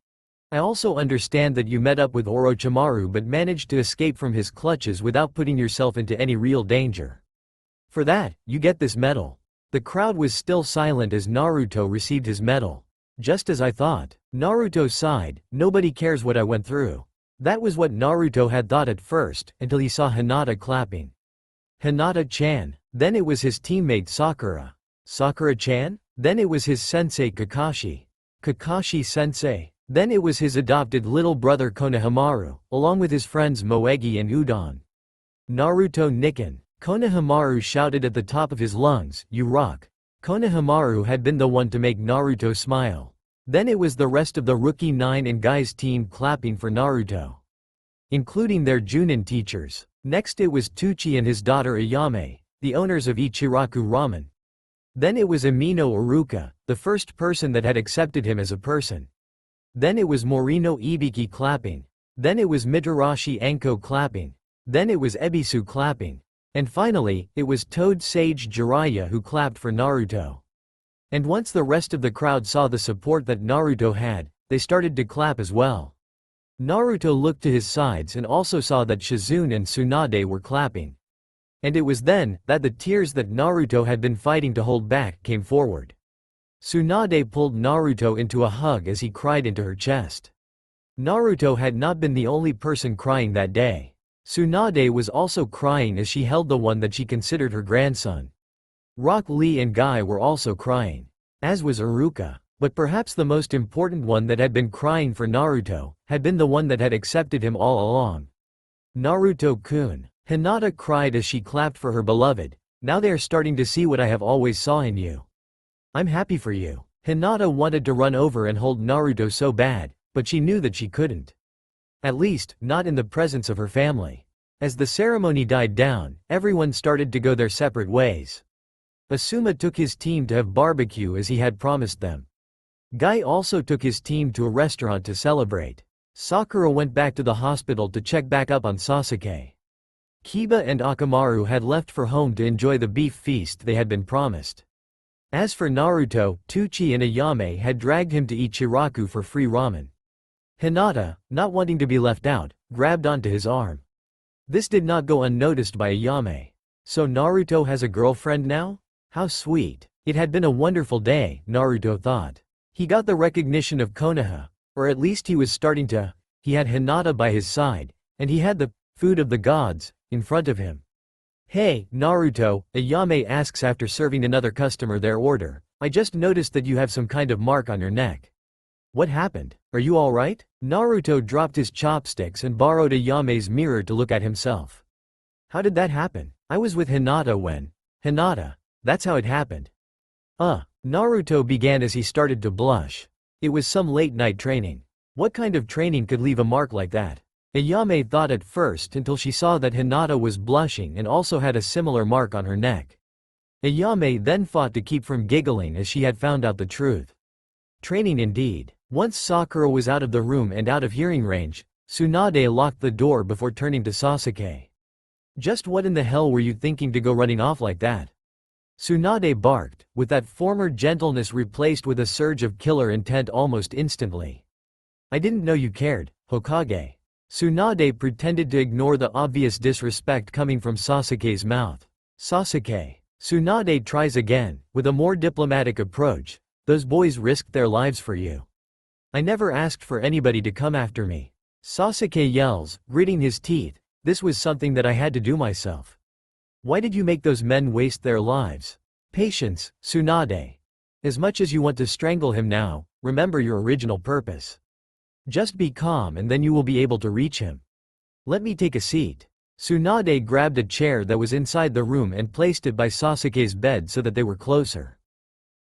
I also understand that you met up with Orochimaru but managed to escape from his clutches without putting yourself into any real danger. For that, you get this medal. The crowd was still silent as Naruto received his medal. Just as I thought. Naruto sighed, nobody cares what I went through. That was what Naruto had thought at first, until he saw Hinata clapping. Hinata-chan. Then it was his teammate Sakura. Sakura-chan? Then it was his sensei Kakashi. Kakashi-sensei. Then it was his adopted little brother Konohamaru, along with his friends Moegi and Udon. Naruto Nikken. Konohamaru shouted at the top of his lungs, "You rock." Konohamaru had been the one to make Naruto smile. Then it was the rest of the Rookie 9 and Guy's team clapping for Naruto, including their Junin teachers. Next it was Tucci and his daughter Ayame, the owners of Ichiraku Ramen. Then it was Amino Iruka, the first person that had accepted him as a person. Then it was Morino Ibiki clapping. Then it was Mitarashi Anko clapping. Then it was Ebisu clapping. And finally, it was Toad Sage Jiraiya who clapped for Naruto. And once the rest of the crowd saw the support that Naruto had, they started to clap as well. Naruto looked to his sides and also saw that Shizune and Tsunade were clapping. And it was then that the tears that Naruto had been fighting to hold back came forward. Tsunade pulled Naruto into a hug as he cried into her chest. Naruto had not been the only person crying that day. Tsunade was also crying as she held the one that she considered her grandson. Rock Lee and Guy were also crying, as was Iruka. But perhaps the most important one that had been crying for Naruto had been the one that had accepted him all along. Naruto-kun. Hinata cried as she clapped for her beloved. Now they are starting to see what I have always saw in you. I'm happy for you. Hinata wanted to run over and hold Naruto so bad, but she knew that she couldn't. At least, not in the presence of her family. As the ceremony died down, everyone started to go their separate ways. Asuma took his team to have barbecue as he had promised them. Guy also took his team to a restaurant to celebrate. Sakura went back to the hospital to check back up on Sasuke. Kiba and Akamaru had left for home to enjoy the beef feast they had been promised. As for Naruto, Tucci and Ayame had dragged him to Ichiraku for free ramen. Hinata, not wanting to be left out, grabbed onto his arm. This did not go unnoticed by Ayame. So Naruto has a girlfriend now? How sweet. It had been a wonderful day, Naruto thought. He got the recognition of Konoha, or at least he was starting to. He had Hinata by his side, and he had the food of the gods in front of him. Hey, Naruto, Ayame asks after serving another customer their order. I just noticed that you have some kind of mark on your neck. What happened? Are you alright? Naruto dropped his chopsticks and borrowed Ayame's mirror to look at himself. How did that happen? I was with Hinata when. Hinata. That's how it happened. Naruto began as he started to blush. It was some late-night training. What kind of training could leave a mark like that? Ayame thought at first until she saw that Hinata was blushing and also had a similar mark on her neck. Ayame then fought to keep from giggling as she had found out the truth. Training indeed. Once Sakura was out of the room and out of hearing range, Tsunade locked the door before turning to Sasuke. Just what in the hell were you thinking to go running off like that? Tsunade barked, with that former gentleness replaced with a surge of killer intent almost instantly. I didn't know you cared, Hokage. Tsunade pretended to ignore the obvious disrespect coming from Sasuke's mouth. Sasuke. Tsunade tries again, with a more diplomatic approach. Those boys risked their lives for you. I never asked for anybody to come after me. Sasuke yells, gritting his teeth. This was something that I had to do myself. Why did you make those men waste their lives? Patience, Tsunade. As much as you want to strangle him now, remember your original purpose. Just be calm and then you will be able to reach him. Let me take a seat. Tsunade grabbed a chair that was inside the room and placed it by Sasuke's bed so that they were closer.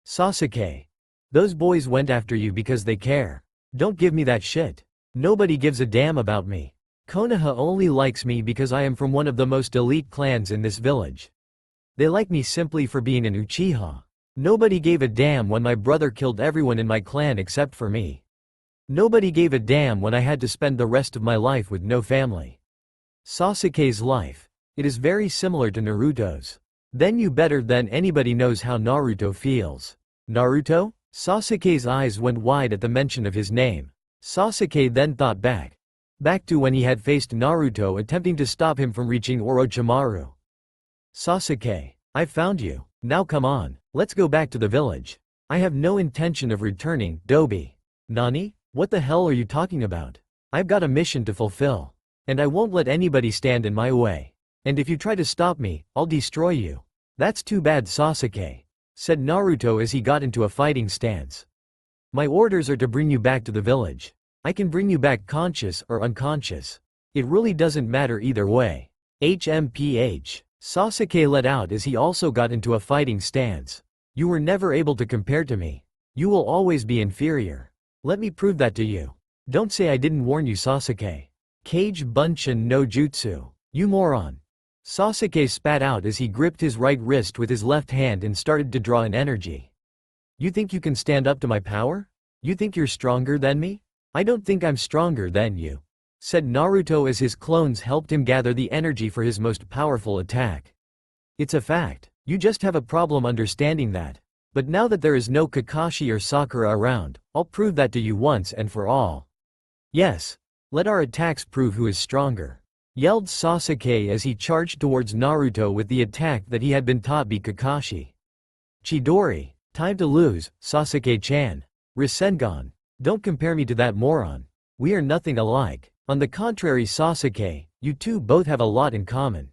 Sasuke. Those boys went after you because they care. Don't give me that shit. Nobody gives a damn about me. Konoha only likes me because I am from one of the most elite clans in this village. They like me simply for being an Uchiha. Nobody gave a damn when my brother killed everyone in my clan except for me. Nobody gave a damn when I had to spend the rest of my life with no family. Sasuke's life. It is very similar to Naruto's. Then you better than anybody knows how Naruto feels. Naruto? Sasuke's eyes went wide at the mention of his name. Sasuke then thought back to when he had faced Naruto attempting to stop him from reaching Orochimaru. Sasuke, I found you. Now come on, let's go back to the village. I have no intention of returning, Dobi. Nani? What the hell are you talking about? I've got a mission to fulfill. And I won't let anybody stand in my way. And if you try to stop me, I'll destroy you. That's too bad, Sasuke, said Naruto as he got into a fighting stance. My orders are to bring you back to the village. I can bring you back conscious or unconscious. It really doesn't matter either way. HMPH. Sasuke let out as he also got into a fighting stance. You were never able to compare to me. You will always be inferior. Let me prove that to you. Don't say I didn't warn you, Sasuke. Kage Bunshin no Jutsu. You moron. Sasuke spat out as he gripped his right wrist with his left hand and started to draw in energy. You think you can stand up to my power? You think you're stronger than me? I don't think I'm stronger than you, said Naruto as his clones helped him gather the energy for his most powerful attack. It's a fact. You just have a problem understanding that. But now that there is no Kakashi or Sakura around, I'll prove that to you once and for all. Yes. Let our attacks prove who is stronger, yelled Sasuke as he charged towards Naruto with the attack that he had been taught by Kakashi. Chidori, time to lose, Sasuke-chan. Rasengan. Don't compare me to that moron. We are nothing alike. On the contrary, Sasuke, you two both have a lot in common.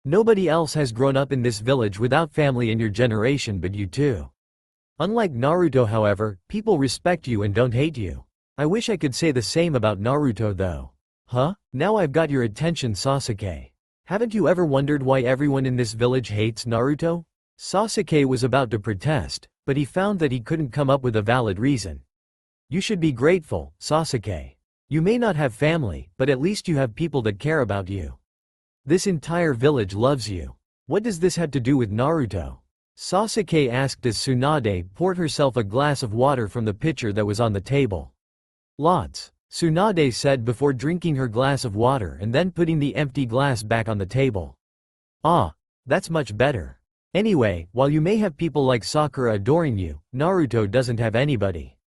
Nobody else has grown up in this village without family in your generation but you two. Unlike Naruto, however, people respect you and don't hate you. I wish I could say the same about Naruto though. Huh? Now I've got your attention, Sasuke. Haven't you ever wondered why everyone in this village hates Naruto? Sasuke was about to protest, but he found that he couldn't come up with a valid reason. You should be grateful, Sasuke. You may not have family, but at least you have people that care about you. This entire village loves you. What does this have to do with Naruto? Sasuke asked as Tsunade poured herself a glass of water from the pitcher that was on the table. Lots, Tsunade said before drinking her glass of water and then putting the empty glass back on the table. Ah, that's much better. Anyway, while you may have people like Sakura adoring you, Naruto doesn't have anybody.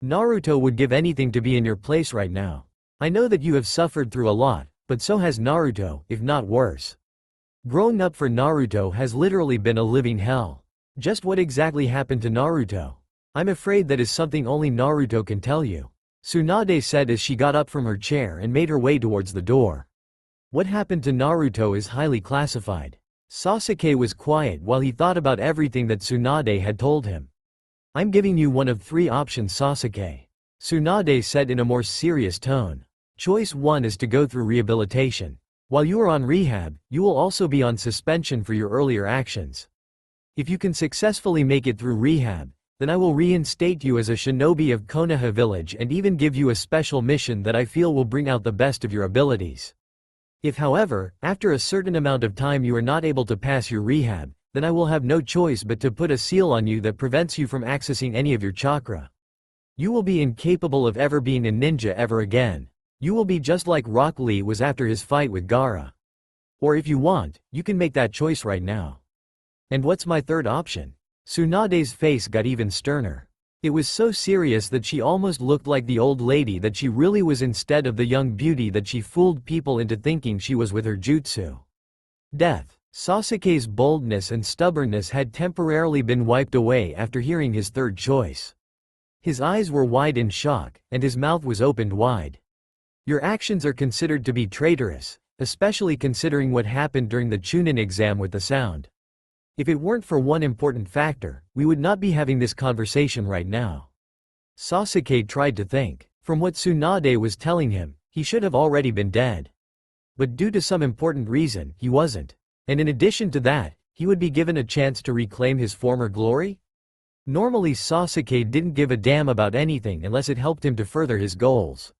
Naruto would give anything to be in your place right now. I know that you have suffered through a lot, but so has Naruto, if not worse. Growing up for Naruto has literally been a living hell. Just what exactly happened to Naruto? I'm afraid that is something only Naruto can tell you, Tsunade said as she got up from her chair and made her way towards the door. What happened to Naruto is highly classified. Sasuke was quiet while he thought about everything that Tsunade had told him. I'm giving you one of three options, Sasuke, Tsunade said in a more serious tone. Choice 1 is to go through rehabilitation. While you are on rehab, you will also be on suspension for your earlier actions. If you can successfully make it through rehab, then I will reinstate you as a shinobi of Konoha village and even give you a special mission that I feel will bring out the best of your abilities. If however, after a certain amount of time you are not able to pass your rehab, then I will have no choice but to put a seal on you that prevents you from accessing any of your chakra. You will be incapable of ever being a ninja ever again. You will be just like Rock Lee was after his fight with Gaara. Or if you want, you can make that choice right now. And what's my third option? Tsunade's face got even sterner. It was so serious that she almost looked like the old lady that she really was instead of the young beauty that she fooled people into thinking she was with her jutsu. Death. Sasuke's boldness and stubbornness had temporarily been wiped away after hearing his third choice. His eyes were wide in shock, and his mouth was opened wide. Your actions are considered to be traitorous, especially considering what happened during the Chunin exam with the sound. If it weren't for one important factor, we would not be having this conversation right now. Sasuke tried to think. From what Tsunade was telling him, he should have already been dead. But due to some important reason, he wasn't. And in addition to that, he would be given a chance to reclaim his former glory? Normally Sasuke didn't give a damn about anything unless it helped him to further his goals.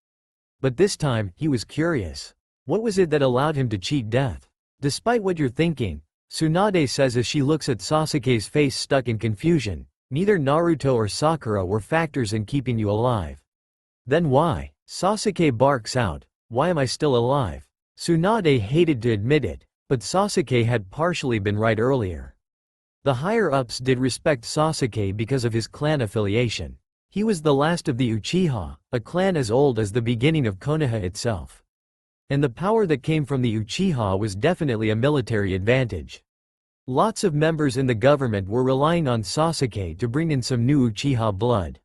But this time, he was curious. What was it that allowed him to cheat death? Despite what you're thinking, Tsunade says as she looks at Sasuke's face stuck in confusion, neither Naruto or Sakura were factors in keeping you alive. Then why? Sasuke barks out, why am I still alive? Tsunade hated to admit it, but Sasuke had partially been right earlier. The higher-ups did respect Sasuke because of his clan affiliation. He was the last of the Uchiha, a clan as old as the beginning of Konoha itself. And the power that came from the Uchiha was definitely a military advantage. Lots of members in the government were relying on Sasuke to bring in some new Uchiha blood.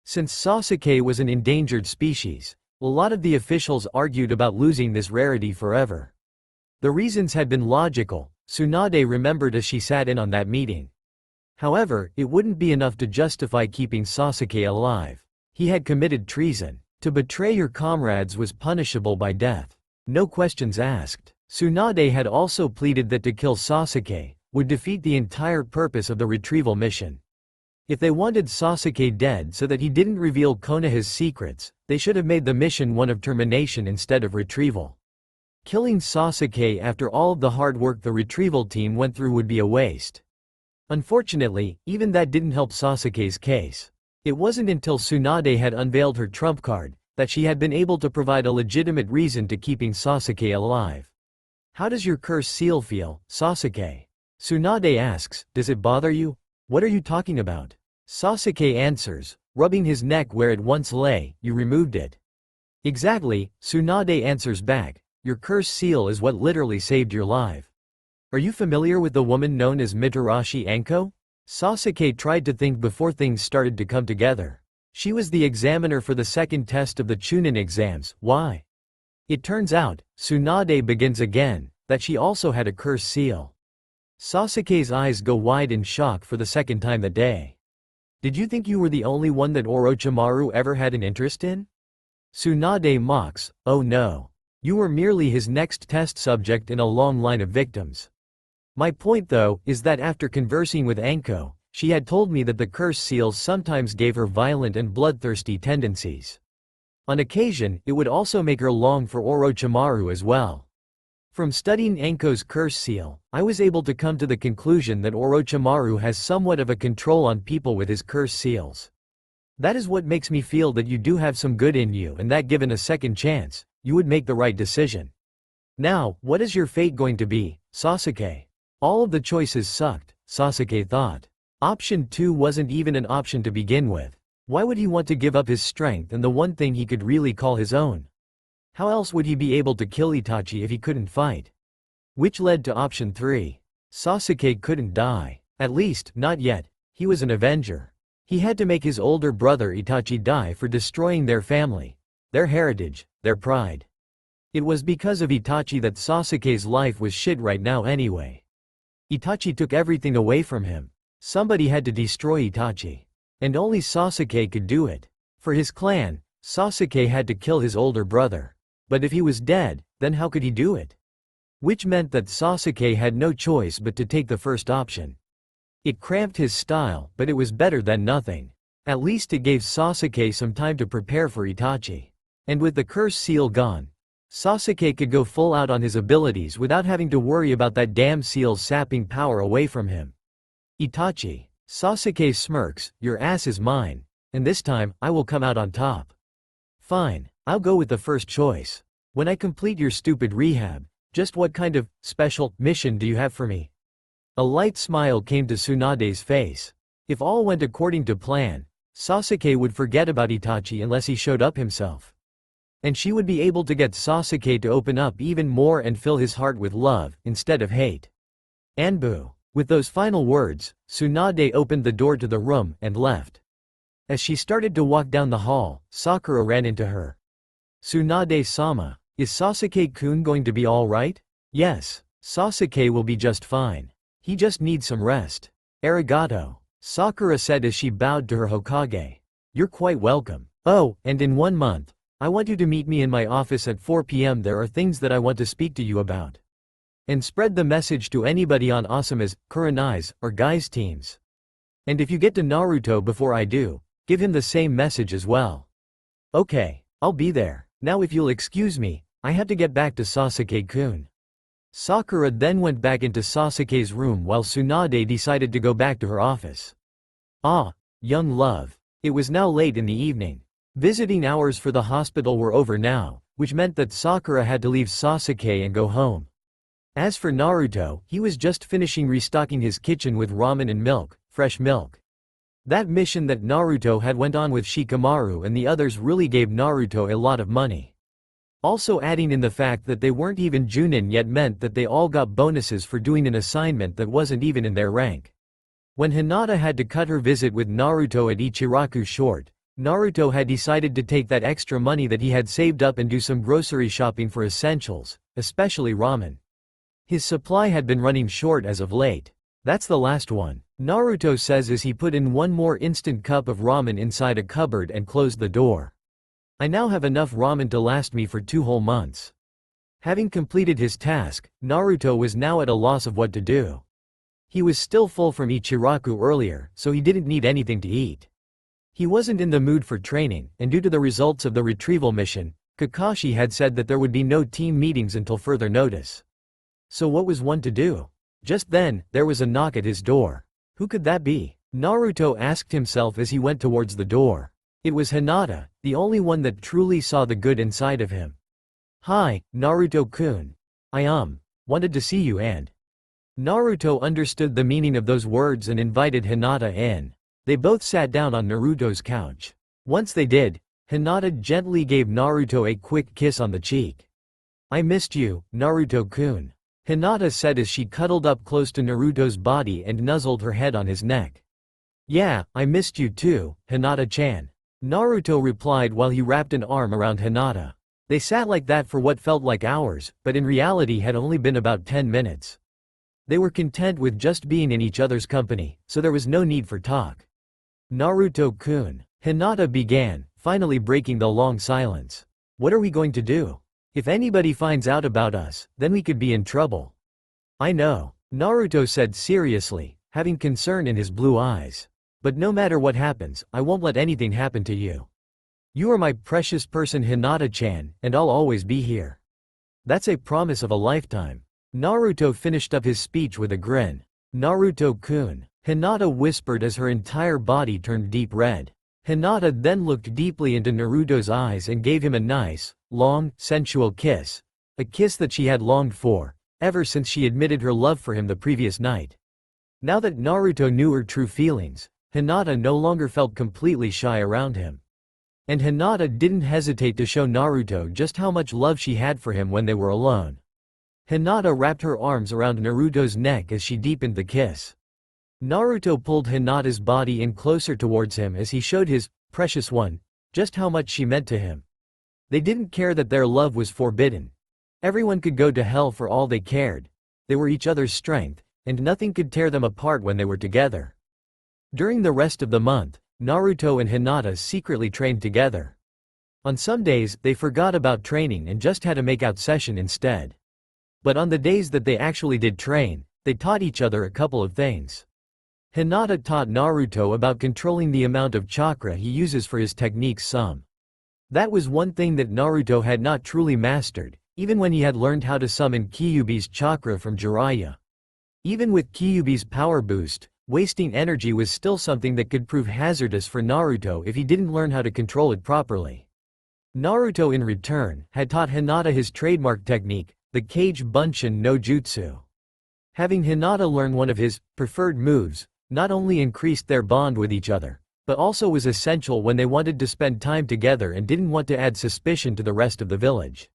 Since Sasuke was an endangered species, a lot of the officials argued about losing this rarity forever. The reasons had been logical, Tsunade remembered as she sat in on that meeting. However, it wouldn't be enough to justify keeping Sasuke alive. He had committed treason. To betray your comrades was punishable by death. No questions asked. Tsunade had also pleaded that to kill Sasuke would defeat the entire purpose of the retrieval mission. If they wanted Sasuke dead so that he didn't reveal Konoha's secrets, they should have made the mission one of termination instead of retrieval. Killing Sasuke after all of the hard work the retrieval team went through would be a waste. Unfortunately, even that didn't help Sasuke's case. It wasn't until Tsunade had unveiled her trump card that she had been able to provide a legitimate reason to keeping Sasuke alive. How does your curse seal feel, Sasuke? Tsunade asks, does it bother you? What are you talking about? Sasuke answers, rubbing his neck where it once lay, you removed it. Exactly, Tsunade answers back, your curse seal is what literally saved your life. Are you familiar with the woman known as Mitarashi Anko? Sasuke tried to think before things started to come together. She was the examiner for the second test of the Chunin exams, why? It turns out, Tsunade begins again, that she also had a curse seal. Sasuke's eyes go wide in shock for the second time that day. Did you think you were the only one that Orochimaru ever had an interest in? Tsunade mocks, oh no. You were merely his next test subject in a long line of victims. My point though, is that after conversing with Anko, she had told me that the curse seals sometimes gave her violent and bloodthirsty tendencies. On occasion, it would also make her long for Orochimaru as well. From studying Anko's curse seal, I was able to come to the conclusion that Orochimaru has somewhat of a control on people with his curse seals. That is what makes me feel that you do have some good in you and that given a second chance, you would make the right decision. Now, what is your fate going to be, Sasuke? All of the choices sucked, Sasuke thought. Option 2 wasn't even an option to begin with. Why would he want to give up his strength and the one thing he could really call his own? How else would he be able to kill Itachi if he couldn't fight? Which led to option 3. Sasuke couldn't die. At least, not yet. He was an avenger. He had to make his older brother Itachi die for destroying their family, their heritage, their pride. It was because of Itachi that Sasuke's life was shit right now anyway. Itachi took everything away from him. Somebody had to destroy Itachi. And only Sasuke could do it. For his clan, Sasuke had to kill his older brother. But if he was dead, then how could he do it? Which meant that Sasuke had no choice but to take the first option. It cramped his style, but it was better than nothing. At least it gave Sasuke some time to prepare for Itachi. And with the curse seal gone, Sasuke could go full out on his abilities without having to worry about that damn seal sapping power away from him. Itachi. Sasuke smirks, your ass is mine. And this time, I will come out on top. Fine, I'll go with the first choice. When I complete your stupid rehab, just what kind of special mission do you have for me? A light smile came to Tsunade's face. If all went according to plan, Sasuke would forget about Itachi unless he showed up himself. And she would be able to get Sasuke to open up even more and fill his heart with love, instead of hate. Anbu. With those final words, Tsunade opened the door to the room and left. As she started to walk down the hall, Sakura ran into her. Tsunade-sama, is Sasuke-kun going to be alright? Yes, Sasuke will be just fine. He just needs some rest. Arigato, Sakura said as she bowed to her Hokage. You're quite welcome. Oh, and in 1 month, I want you to meet me in my office at 4 p.m. There are things that I want to speak to you about. And spread the message to anybody on Asuma's, Kurenai's, or Guy's teams. And if you get to Naruto before I do, give him the same message as well. Okay, I'll be there. Now if you'll excuse me, I have to get back to Sasuke-kun. Sakura then went back into Sasuke's room while Tsunade decided to go back to her office. Ah, young love. It was now late in the evening. Visiting hours for the hospital were over now, which meant that Sakura had to leave Sasuke and go home. As for Naruto, he was just finishing restocking his kitchen with ramen and milk, fresh milk. That mission that Naruto had went on with Shikamaru and the others really gave Naruto a lot of money. Also adding in the fact that they weren't even Junin yet meant that they all got bonuses for doing an assignment that wasn't even in their rank. When Hinata had to cut her visit with Naruto at Ichiraku short, Naruto had decided to take that extra money that he had saved up and do some grocery shopping for essentials, especially ramen. His supply had been running short as of late. That's the last one, Naruto says as he put in one more instant cup of ramen inside a cupboard and closed the door. I now have enough ramen to last me for 2 whole months. Having completed his task, Naruto was now at a loss of what to do. He was still full from Ichiraku earlier, so he didn't need anything to eat. He wasn't in the mood for training, and due to the results of the retrieval mission, Kakashi had said that there would be no team meetings until further notice. So what was one to do? Just then, there was a knock at his door. Who could that be? Naruto asked himself as he went towards the door. It was Hinata, the only one that truly saw the good inside of him. Hi, Naruto-kun. I wanted to see you and… Naruto understood the meaning of those words and invited Hinata in. They both sat down on Naruto's couch. Once they did, Hinata gently gave Naruto a quick kiss on the cheek. I missed you, Naruto-kun. Hinata said as she cuddled up close to Naruto's body and nuzzled her head on his neck. Yeah, I missed you too, Hinata-chan. Naruto replied while he wrapped an arm around Hinata. They sat like that for what felt like hours, but in reality had only been about 10 minutes. They were content with just being in each other's company, so there was no need for talk. Naruto-kun, Hinata began, finally breaking the long silence. What are we going to do? If anybody finds out about us, then we could be in trouble. I know, Naruto said seriously, having concern in his blue eyes. But no matter what happens, I won't let anything happen to you. You are my precious person Hinata-chan, and I'll always be here. That's a promise of a lifetime. Naruto finished up his speech with a grin. Naruto-kun, Hinata whispered as her entire body turned deep red. Hinata then looked deeply into Naruto's eyes and gave him a nice, long, sensual kiss. A kiss that she had longed for, ever since she admitted her love for him the previous night. Now that Naruto knew her true feelings, Hinata no longer felt completely shy around him. And Hinata didn't hesitate to show Naruto just how much love she had for him when they were alone. Hinata wrapped her arms around Naruto's neck as she deepened the kiss. Naruto pulled Hinata's body in closer towards him as he showed his precious one just how much she meant to him. They didn't care that their love was forbidden. Everyone could go to hell for all they cared. They were each other's strength, and nothing could tear them apart when they were together. During the rest of the month, Naruto and Hinata secretly trained together. On some days, they forgot about training and just had a make-out session instead. But on the days that they actually did train, they taught each other a couple of things. Hinata taught Naruto about controlling the amount of chakra he uses for his techniques some. That was one thing that Naruto had not truly mastered, even when he had learned how to summon Kyuubi's chakra from Jiraiya. Even with Kyuubi's power boost, wasting energy was still something that could prove hazardous for Naruto if he didn't learn how to control it properly. Naruto in return, had taught Hinata his trademark technique, the Kage Bunshin no Jutsu. Having Hinata learn one of his preferred moves, not only increased their bond with each other, but also was essential when they wanted to spend time together and didn't want to add suspicion to the rest of the village.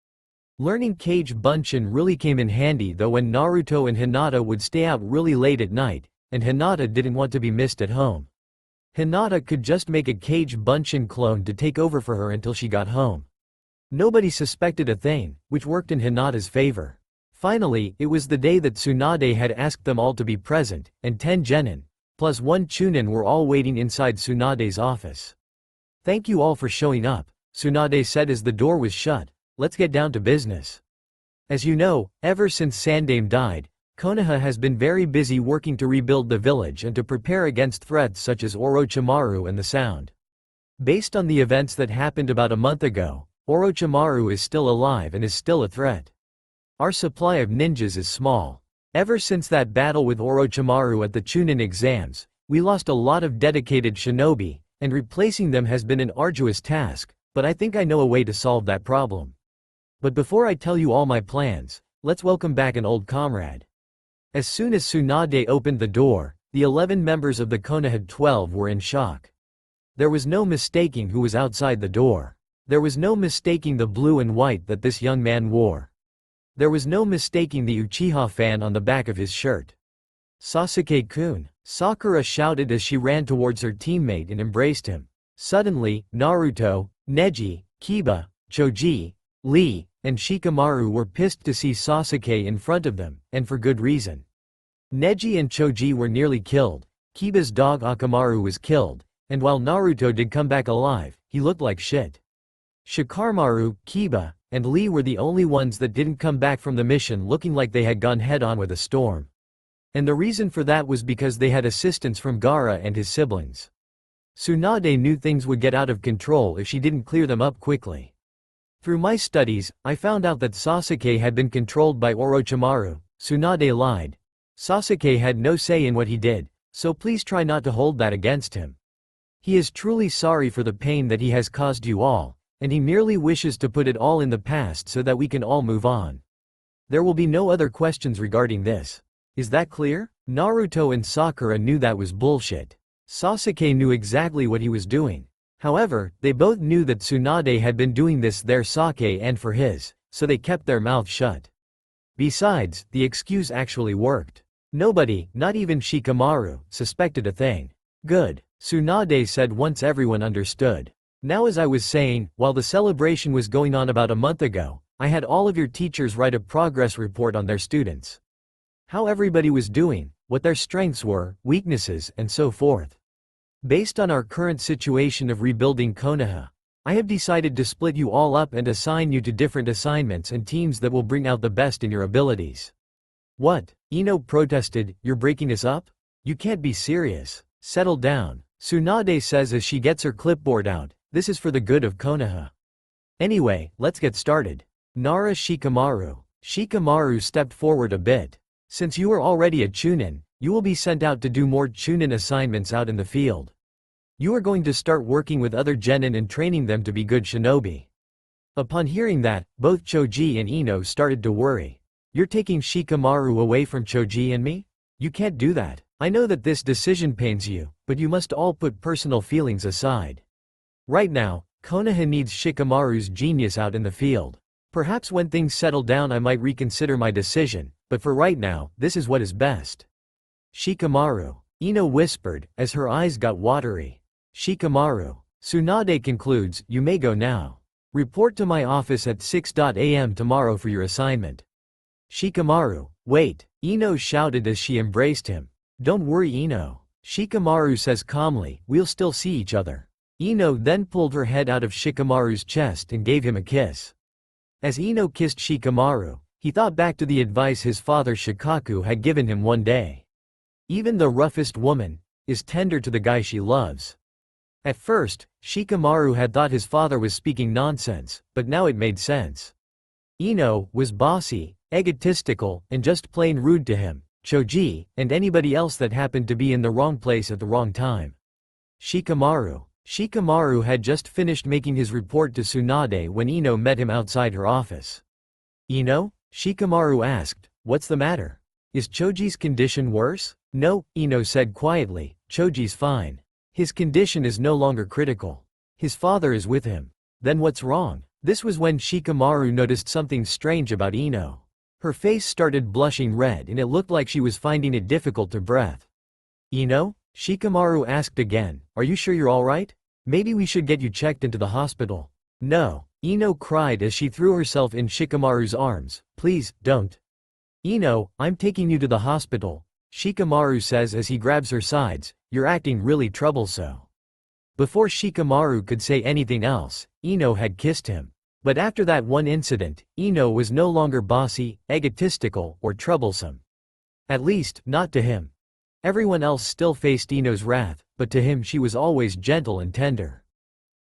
Learning Kage Bunshin really came in handy though when Naruto and Hinata would stay out really late at night, and Hinata didn't want to be missed at home. Hinata could just make a Kage Bunshin clone to take over for her until she got home. Nobody suspected a thing, which worked in Hinata's favor. Finally, it was the day that Tsunade had asked them all to be present, and 10 genin, plus 1 chunin were all waiting inside Tsunade's office. "Thank you all for showing up," Tsunade said as the door was shut. "Let's get down to business. As you know, ever since Sandame died, Konoha has been very busy working to rebuild the village and to prepare against threats such as Orochimaru and the Sound. Based on the events that happened about a month ago, Orochimaru is still alive and is still a threat. Our supply of ninjas is small. Ever since that battle with Orochimaru at the Chunin exams, we lost a lot of dedicated shinobi, and replacing them has been an arduous task, but I think I know a way to solve that problem. But before I tell you all my plans, let's welcome back an old comrade." As soon as Tsunade opened the door, the 11 members of the Konoha 12 were in shock. There was no mistaking who was outside the door. There was no mistaking the blue and white that this young man wore. There was no mistaking the Uchiha fan on the back of his shirt. "Sasuke-kun," Sakura shouted as she ran towards her teammate and embraced him. Suddenly, Naruto, Neji, Kiba, Choji, Lee, and Shikamaru were pissed to see Sasuke in front of them, and for good reason. Neji and Choji were nearly killed, Kiba's dog Akamaru was killed, and while Naruto did come back alive, he looked like shit. Shikamaru, Kiba, and Lee were the only ones that didn't come back from the mission looking like they had gone head-on with a storm. And the reason for that was because they had assistance from Gaara and his siblings. Tsunade knew things would get out of control if she didn't clear them up quickly. "Through my studies, I found out that Sasuke had been controlled by Orochimaru," Tsunade lied. "Sasuke had no say in what he did, so please try not to hold that against him. He is truly sorry for the pain that he has caused you all, and he merely wishes to put it all in the past so that we can all move on. There will be no other questions regarding this. Is that clear?" Naruto and Sakura knew that was bullshit. Sasuke knew exactly what he was doing. However, they both knew that Tsunade had been doing this their sake and for his, so they kept their mouths shut. Besides, the excuse actually worked. Nobody, not even Shikamaru, suspected a thing. "Good," Tsunade said once everyone understood. "Now as I was saying, while the celebration was going on about a month ago, I had all of your teachers write a progress report on their students. How everybody was doing, what their strengths were, weaknesses, and so forth. Based on our current situation of rebuilding Konoha, I have decided to split you all up and assign you to different assignments and teams that will bring out the best in your abilities." "What?" Ino protested, "You're breaking us up? You can't be serious. Settle down," Tsunade says as she gets her clipboard out. "This is for the good of Konoha. Anyway, let's get started." Nara Shikamaru. Shikamaru stepped forward a bit. "Since you are already a Chunin, you will be sent out to do more Chunin assignments out in the field. You are going to start working with other genin and training them to be good shinobi." Upon hearing that, both Choji and Ino started to worry. "You're taking Shikamaru away from Choji and me? You can't do that. I know that this decision pains you, but you must all put personal feelings aside. Right now, Konoha needs Shikamaru's genius out in the field. Perhaps when things settle down I might reconsider my decision, but for right now, this is what is best." "Shikamaru," Ino whispered, as her eyes got watery. "Shikamaru." Tsunade concludes, "You may go now. Report to my office at 6 a.m. tomorrow for your assignment." "Shikamaru, wait," Ino shouted as she embraced him. "Don't worry, Ino," Shikamaru says calmly, "we'll still see each other." Ino then pulled her head out of Shikamaru's chest and gave him a kiss. As Ino kissed Shikamaru, he thought back to the advice his father Shikaku had given him one day. Even the roughest woman is tender to the guy she loves. At first, Shikamaru had thought his father was speaking nonsense, but now it made sense. Ino was bossy, egotistical, and just plain rude to him, Choji, and anybody else that happened to be in the wrong place at the wrong time. Shikamaru had just finished making his report to Tsunade when Ino met him outside her office. "Ino?" Shikamaru asked, "What's the matter? Is Choji's condition worse?" "No," Ino said quietly, "Choji's fine. His condition is no longer critical. His father is with him." "Then what's wrong?" This was when Shikamaru noticed something strange about Ino. Her face started blushing red and it looked like she was finding it difficult to breathe. "Ino?" Shikamaru asked again, "Are you sure you're alright? Maybe we should get you checked into the hospital." "No," Ino cried as she threw herself in Shikamaru's arms, "Please, don't. Ino, I'm taking you to the hospital, Shikamaru says as he grabs her sides, you're acting really troublesome. Before Shikamaru could say anything else, Ino had kissed him. But after that one incident, Ino was no longer bossy, egotistical, or troublesome. At least, not to him. Everyone else still faced Ino's wrath, but to him she was always gentle and tender.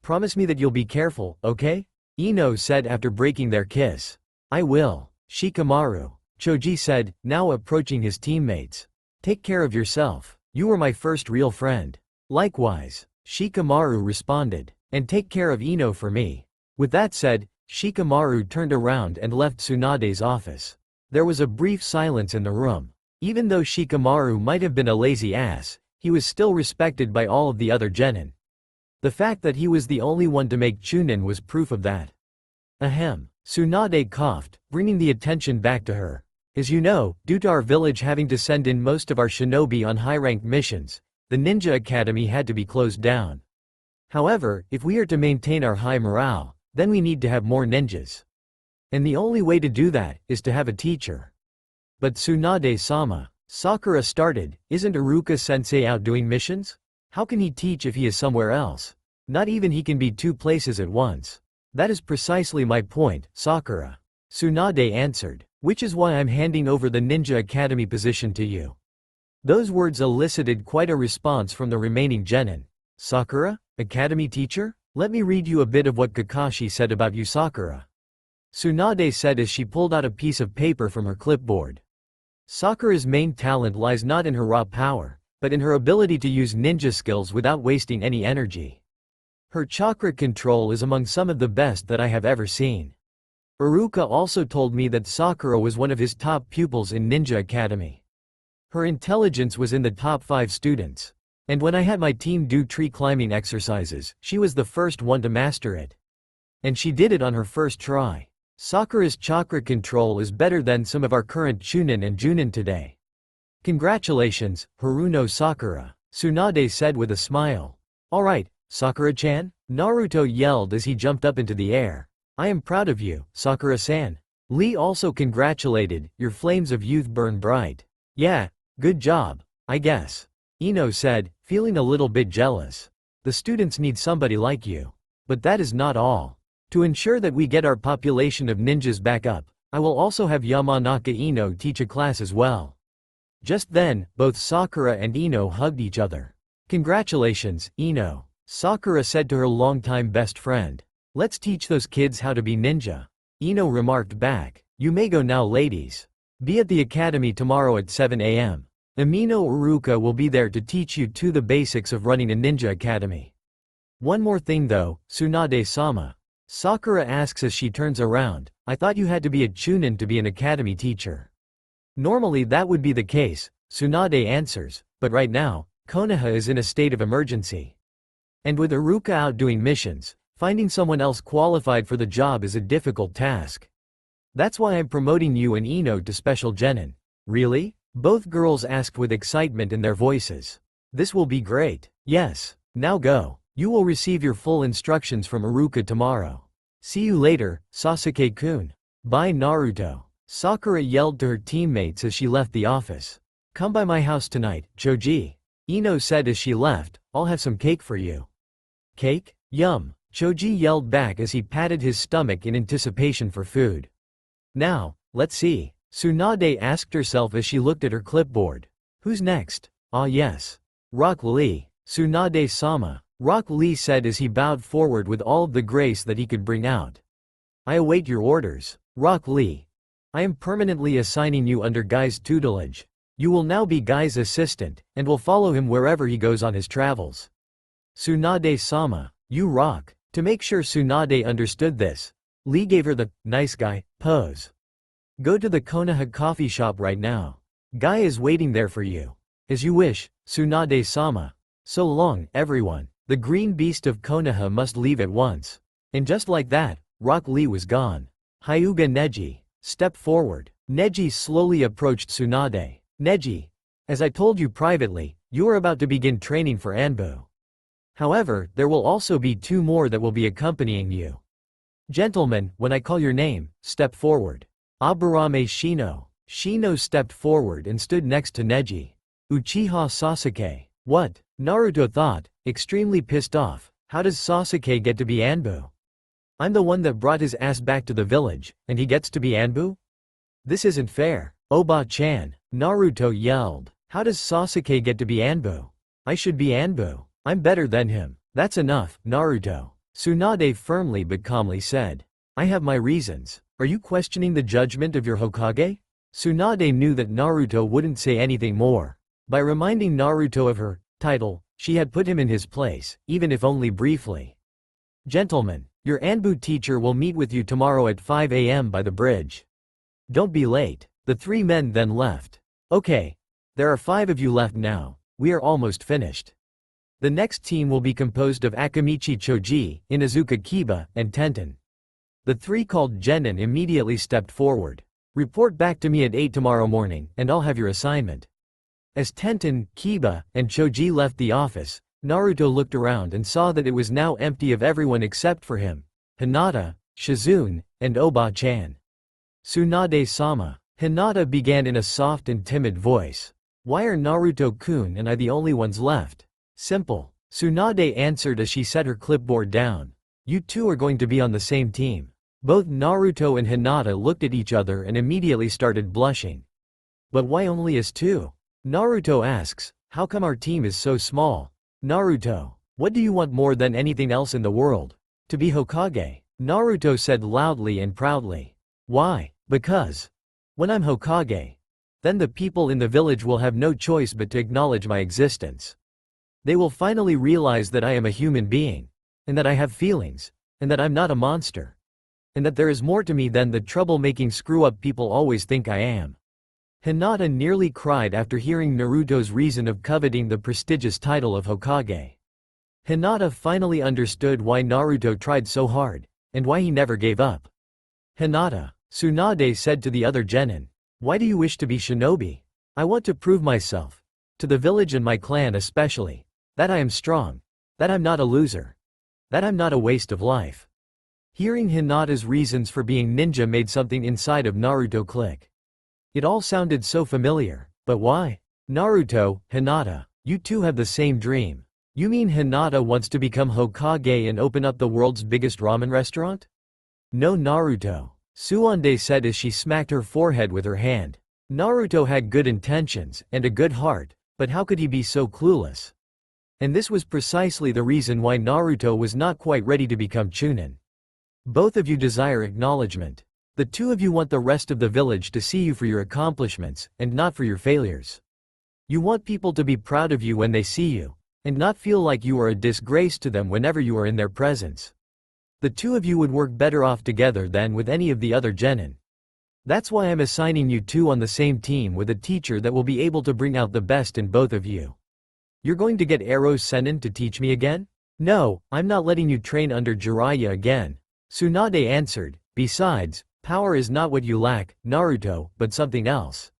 Promise me that you'll be careful, okay? Ino said after breaking their kiss. I will, Shikamaru, Choji said, now approaching his teammates. Take care of yourself, you were my first real friend. Likewise, Shikamaru responded. And take care of Ino for me. With that said, Shikamaru turned around and left Tsunade's office. There was a brief silence in the room. Even though Shikamaru might have been a lazy ass, he was still respected by all of the other genin. The fact that he was the only one to make chunin was proof of that. Ahem. Tsunade coughed, bringing the attention back to her. As you know, due to our village having to send in most of our shinobi on high-ranked missions, the ninja academy had to be closed down. However, if we are to maintain our high morale, then we need to have more ninjas. And the only way to do that is to have a teacher. But Tsunade-sama, Sakura started, isn't Iruka-sensei out doing missions? How can he teach if he is somewhere else? Not even he can be two places at once. That is precisely my point, Sakura. Tsunade answered, which is why I'm handing over the Ninja Academy position to you. Those words elicited quite a response from the remaining genin. Sakura? Academy teacher? Let me read you a bit of what Kakashi said about you, Sakura. Tsunade said as she pulled out a piece of paper from her clipboard. Sakura's main talent lies not in her raw power, but in her ability to use ninja skills without wasting any energy. Her chakra control is among some of the best that I have ever seen. Iruka also told me that Sakura was one of his top pupils in Ninja Academy. Her intelligence was in the top 5 students. And when I had my team do tree climbing exercises, she was the first one to master it. And she did it on her first try. Sakura's chakra control is better than some of our current Chunin and Junin today. Congratulations, Haruno Sakura, Tsunade said with a smile. Alright, Sakura-chan, Naruto yelled as he jumped up into the air. I am proud of you, Sakura-san. Lee also congratulated, your flames of youth burn bright. Yeah, good job, I guess. Ino said, feeling a little bit jealous. The students need somebody like you. But that is not all. To ensure that we get our population of ninjas back up, I will also have Yamanaka Ino teach a class as well. Just then, both Sakura and Ino hugged each other. Congratulations, Ino, Sakura said to her longtime best friend. Let's teach those kids how to be ninja. Ino remarked back. You may go now, ladies. Be at the academy tomorrow at 7 a.m. Amino Iruka will be there to teach you the basics of running a ninja academy. One more thing though, Tsunade-sama. Sakura asks as she turns around, I thought you had to be a chunin to be an academy teacher. Normally that would be the case, Tsunade answers, but right now, Konoha is in a state of emergency. And with Iruka out doing missions, finding someone else qualified for the job is a difficult task. That's why I'm promoting you and Ino to special genin. Really? Both girls asked with excitement in their voices. This will be great. Yes. Now go. You will receive your full instructions from Iruka tomorrow. See you later, Sasuke-kun. Bye, Naruto. Sakura yelled to her teammates as she left the office. Come by my house tonight, Choji. Ino said as she left, I'll have some cake for you. Cake? Yum. Choji yelled back as he patted his stomach in anticipation for food. Now, let's see. Tsunade asked herself as she looked at her clipboard. Who's next? Ah yes. Rock Lee. Tsunade-sama. Rock Lee said as he bowed forward with all of the grace that he could bring out. I await your orders, Rock Lee. I am permanently assigning you under Guy's tutelage. You will now be Guy's assistant, and will follow him wherever he goes on his travels. Tsunade-sama, you rock. To make sure Tsunade understood this, Lee gave her the nice guy pose. Go to the Konoha coffee shop right now. Guy is waiting there for you. As you wish, Tsunade-sama. So long, everyone. The green beast of Konoha must leave at once. And just like that, Rock Lee was gone. Hyuga Neji. Step forward. Neji slowly approached Tsunade. Neji. As I told you privately, you are about to begin training for Anbu. However, there will also be 2 more that will be accompanying you. Gentlemen, when I call your name, step forward. Aburame Shino. Shino stepped forward and stood next to Neji. Uchiha Sasuke. What? Naruto thought, extremely pissed off. How does Sasuke get to be Anbu? I'm the one that brought his ass back to the village, and he gets to be Anbu? This isn't fair. Oba-chan, Naruto yelled. How does Sasuke get to be Anbu? I should be Anbu. I'm better than him. That's enough, Naruto. Tsunade firmly but calmly said. I have my reasons. Are you questioning the judgment of your Hokage? Tsunade knew that Naruto wouldn't say anything more. By reminding Naruto of her title, she had put him in his place, even if only briefly. Gentlemen, your Anbu teacher will meet with you tomorrow at 5 a.m. by the bridge. Don't be late. The three men then left. Okay. There are 5 of you left now. We are almost finished. The next team will be composed of Akamichi Choji, Inuzuka Kiba, and Tenten. The 3 called genin immediately stepped forward. Report back to me at 8 tomorrow morning, and I'll have your assignment. As Tenten, Kiba, and Choji left the office, Naruto looked around and saw that it was now empty of everyone except for him, Hinata, Shizune, and Oba-chan. Tsunade-sama. Hinata began in a soft and timid voice. Why are Naruto-kun and I the only ones left? Simple. Tsunade answered as she set her clipboard down. You two are going to be on the same team. Both Naruto and Hinata looked at each other and immediately started blushing. But why only us two? Naruto asks, how come our team is so small? Naruto, what do you want more than anything else in the world? To be Hokage, Naruto said loudly and proudly. Why? Because when I'm Hokage, then the people in the village will have no choice but to acknowledge my existence. They will finally realize that I am a human being, and that I have feelings, and that I'm not a monster, and that there is more to me than the troublemaking screw-up people always think I am. Hinata nearly cried after hearing Naruto's reason of coveting the prestigious title of Hokage. Hinata finally understood why Naruto tried so hard, and why he never gave up. Hinata, Tsunade said to the other genin. Why do you wish to be shinobi? I want to prove myself. To the village and my clan especially. That I am strong. That I'm not a loser. That I'm not a waste of life. Hearing Hinata's reasons for being ninja made something inside of Naruto click. It all sounded so familiar, but why? Naruto, Hinata, you two have the same dream. You mean Hinata wants to become Hokage and open up the world's biggest ramen restaurant? No, Naruto, Tsunade said as she smacked her forehead with her hand. Naruto had good intentions and a good heart, but how could he be so clueless? And this was precisely the reason why Naruto was not quite ready to become Chunin. Both of you desire acknowledgement. The two of you want the rest of the village to see you for your accomplishments, and not for your failures. You want people to be proud of you when they see you, and not feel like you are a disgrace to them whenever you are in their presence. The two of you would work better off together than with any of the other genin. That's why I'm assigning you two on the same team with a teacher that will be able to bring out the best in both of you. You're going to get Eros Sennin to teach me again? No, I'm not letting you train under Jiraiya again. Tsunade answered. Besides, power is not what you lack, Naruto, but something else.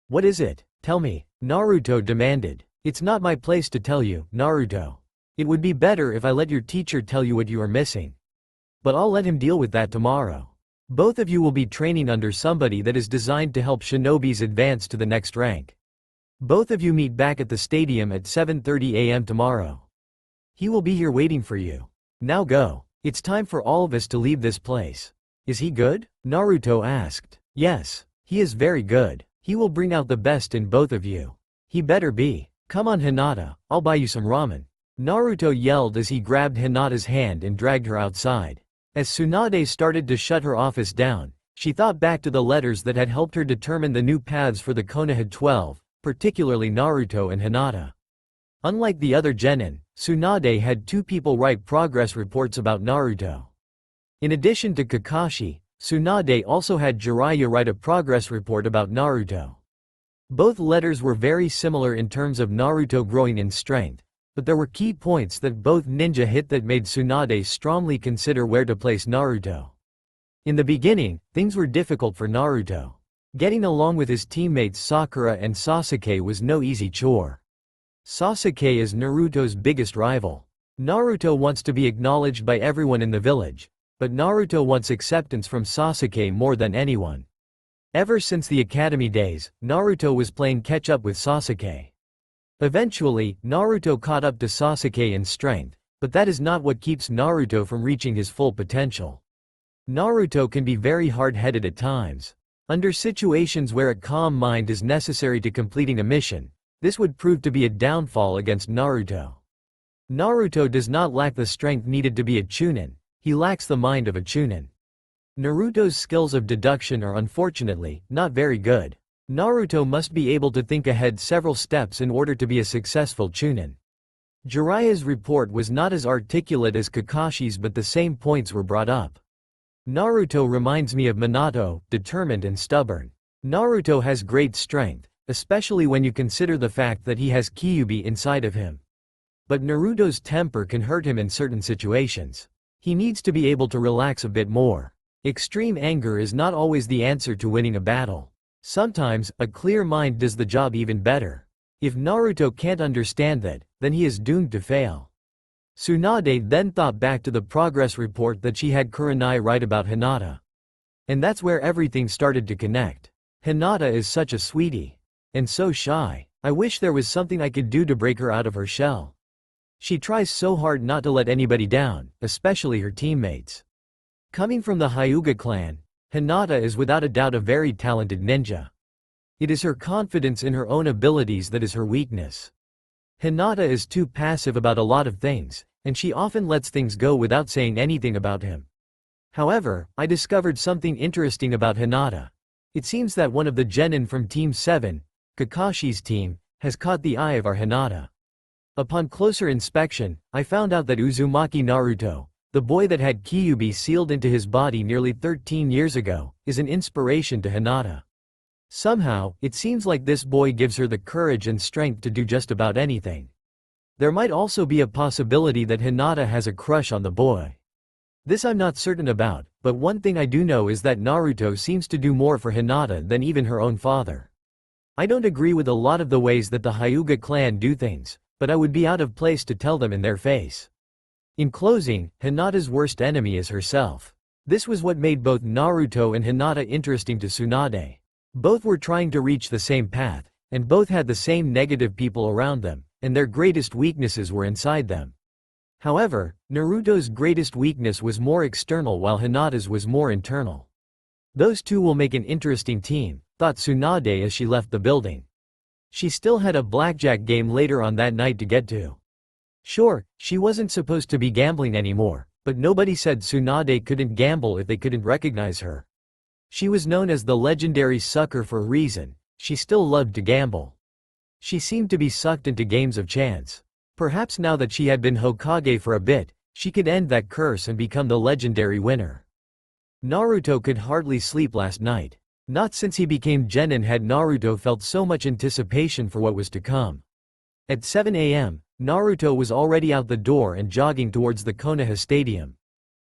What is it? Tell me, Naruto demanded. It's not my place to tell you, Naruto. It would be better if I let your teacher tell you what you are missing. But I'll let him deal with that tomorrow. Both of you will be training under somebody that is designed to help shinobis advance to the next rank. Both of you meet back at the stadium at 7:30 a.m. tomorrow. He will be here waiting for you. Now go. It's time for all of us to leave this place. Is he good? Naruto asked. Yes, he is very good. He will bring out the best in both of you. He better be. Come on Hinata, I'll buy you some ramen. Naruto yelled as he grabbed Hinata's hand and dragged her outside. As Tsunade started to shut her office down, she thought back to the letters that had helped her determine the new paths for the Konoha 12, particularly Naruto and Hinata. Unlike the other genin, Tsunade had 2 people write progress reports about Naruto. In addition to Kakashi, Tsunade also had Jiraiya write a progress report about Naruto. Both letters were very similar in terms of Naruto growing in strength, but there were key points that both ninja hit that made Tsunade strongly consider where to place Naruto. In the beginning, things were difficult for Naruto. Getting along with his teammates Sakura and Sasuke was no easy chore. Sasuke is Naruto's biggest rival. Naruto wants to be acknowledged by everyone in the village, but Naruto wants acceptance from Sasuke more than anyone. Ever since the academy days, Naruto was playing catch-up with Sasuke. Eventually, Naruto caught up to Sasuke in strength, but that is not what keeps Naruto from reaching his full potential. Naruto can be very hard-headed at times. Under situations where a calm mind is necessary to completing a mission, this would prove to be a downfall against Naruto. Naruto does not lack the strength needed to be a chunin, he lacks the mind of a chunin. Naruto's skills of deduction are unfortunately not very good. Naruto must be able to think ahead several steps in order to be a successful chunin. Jiraiya's report was not as articulate as Kakashi's, but the same points were brought up. Naruto reminds me of Minato, determined and stubborn. Naruto has great strength, especially when you consider the fact that he has Kyuubi inside of him. But Naruto's temper can hurt him in certain situations. He needs to be able to relax a bit more. Extreme anger is not always the answer to winning a battle. Sometimes, a clear mind does the job even better. If Naruto can't understand that, then he is doomed to fail. Tsunade then thought back to the progress report that she had Kurenai write about Hinata. And that's where everything started to connect. Hinata is such a sweetie. And so shy. I wish there was something I could do to break her out of her shell. She tries so hard not to let anybody down, especially her teammates. Coming from the Hyuga clan, Hinata is without a doubt a very talented ninja. It is her confidence in her own abilities that is her weakness. Hinata is too passive about a lot of things, and she often lets things go without saying anything about him. However, I discovered something interesting about Hinata. It seems that one of the genin from Team 7, Kakashi's team, has caught the eye of our Hinata. Upon closer inspection, I found out that Uzumaki Naruto, the boy that had Kyuubi sealed into his body nearly 13 years ago, is an inspiration to Hinata. Somehow, it seems like this boy gives her the courage and strength to do just about anything. There might also be a possibility that Hinata has a crush on the boy. This I'm not certain about, but one thing I do know is that Naruto seems to do more for Hinata than even her own father. I don't agree with a lot of the ways that the Hyuga clan do things, but I would be out of place to tell them in their face. In closing, Hinata's worst enemy is herself. This was what made both Naruto and Hinata interesting to Tsunade. Both were trying to reach the same path, and both had the same negative people around them, and their greatest weaknesses were inside them. However, Naruto's greatest weakness was more external while Hinata's was more internal. Those two will make an interesting team, thought Tsunade as she left the building. She still had a blackjack game later on that night to get to. Sure, she wasn't supposed to be gambling anymore, but nobody said Tsunade couldn't gamble if they couldn't recognize her. She was known as the legendary sucker for a reason. She still loved to gamble. She seemed to be sucked into games of chance. Perhaps now that she had been Hokage for a bit, she could end that curse and become the legendary winner. Naruto could hardly sleep last night. Not since he became genin had Naruto felt so much anticipation for what was to come. At 7 a.m., Naruto was already out the door and jogging towards the Konoha Stadium.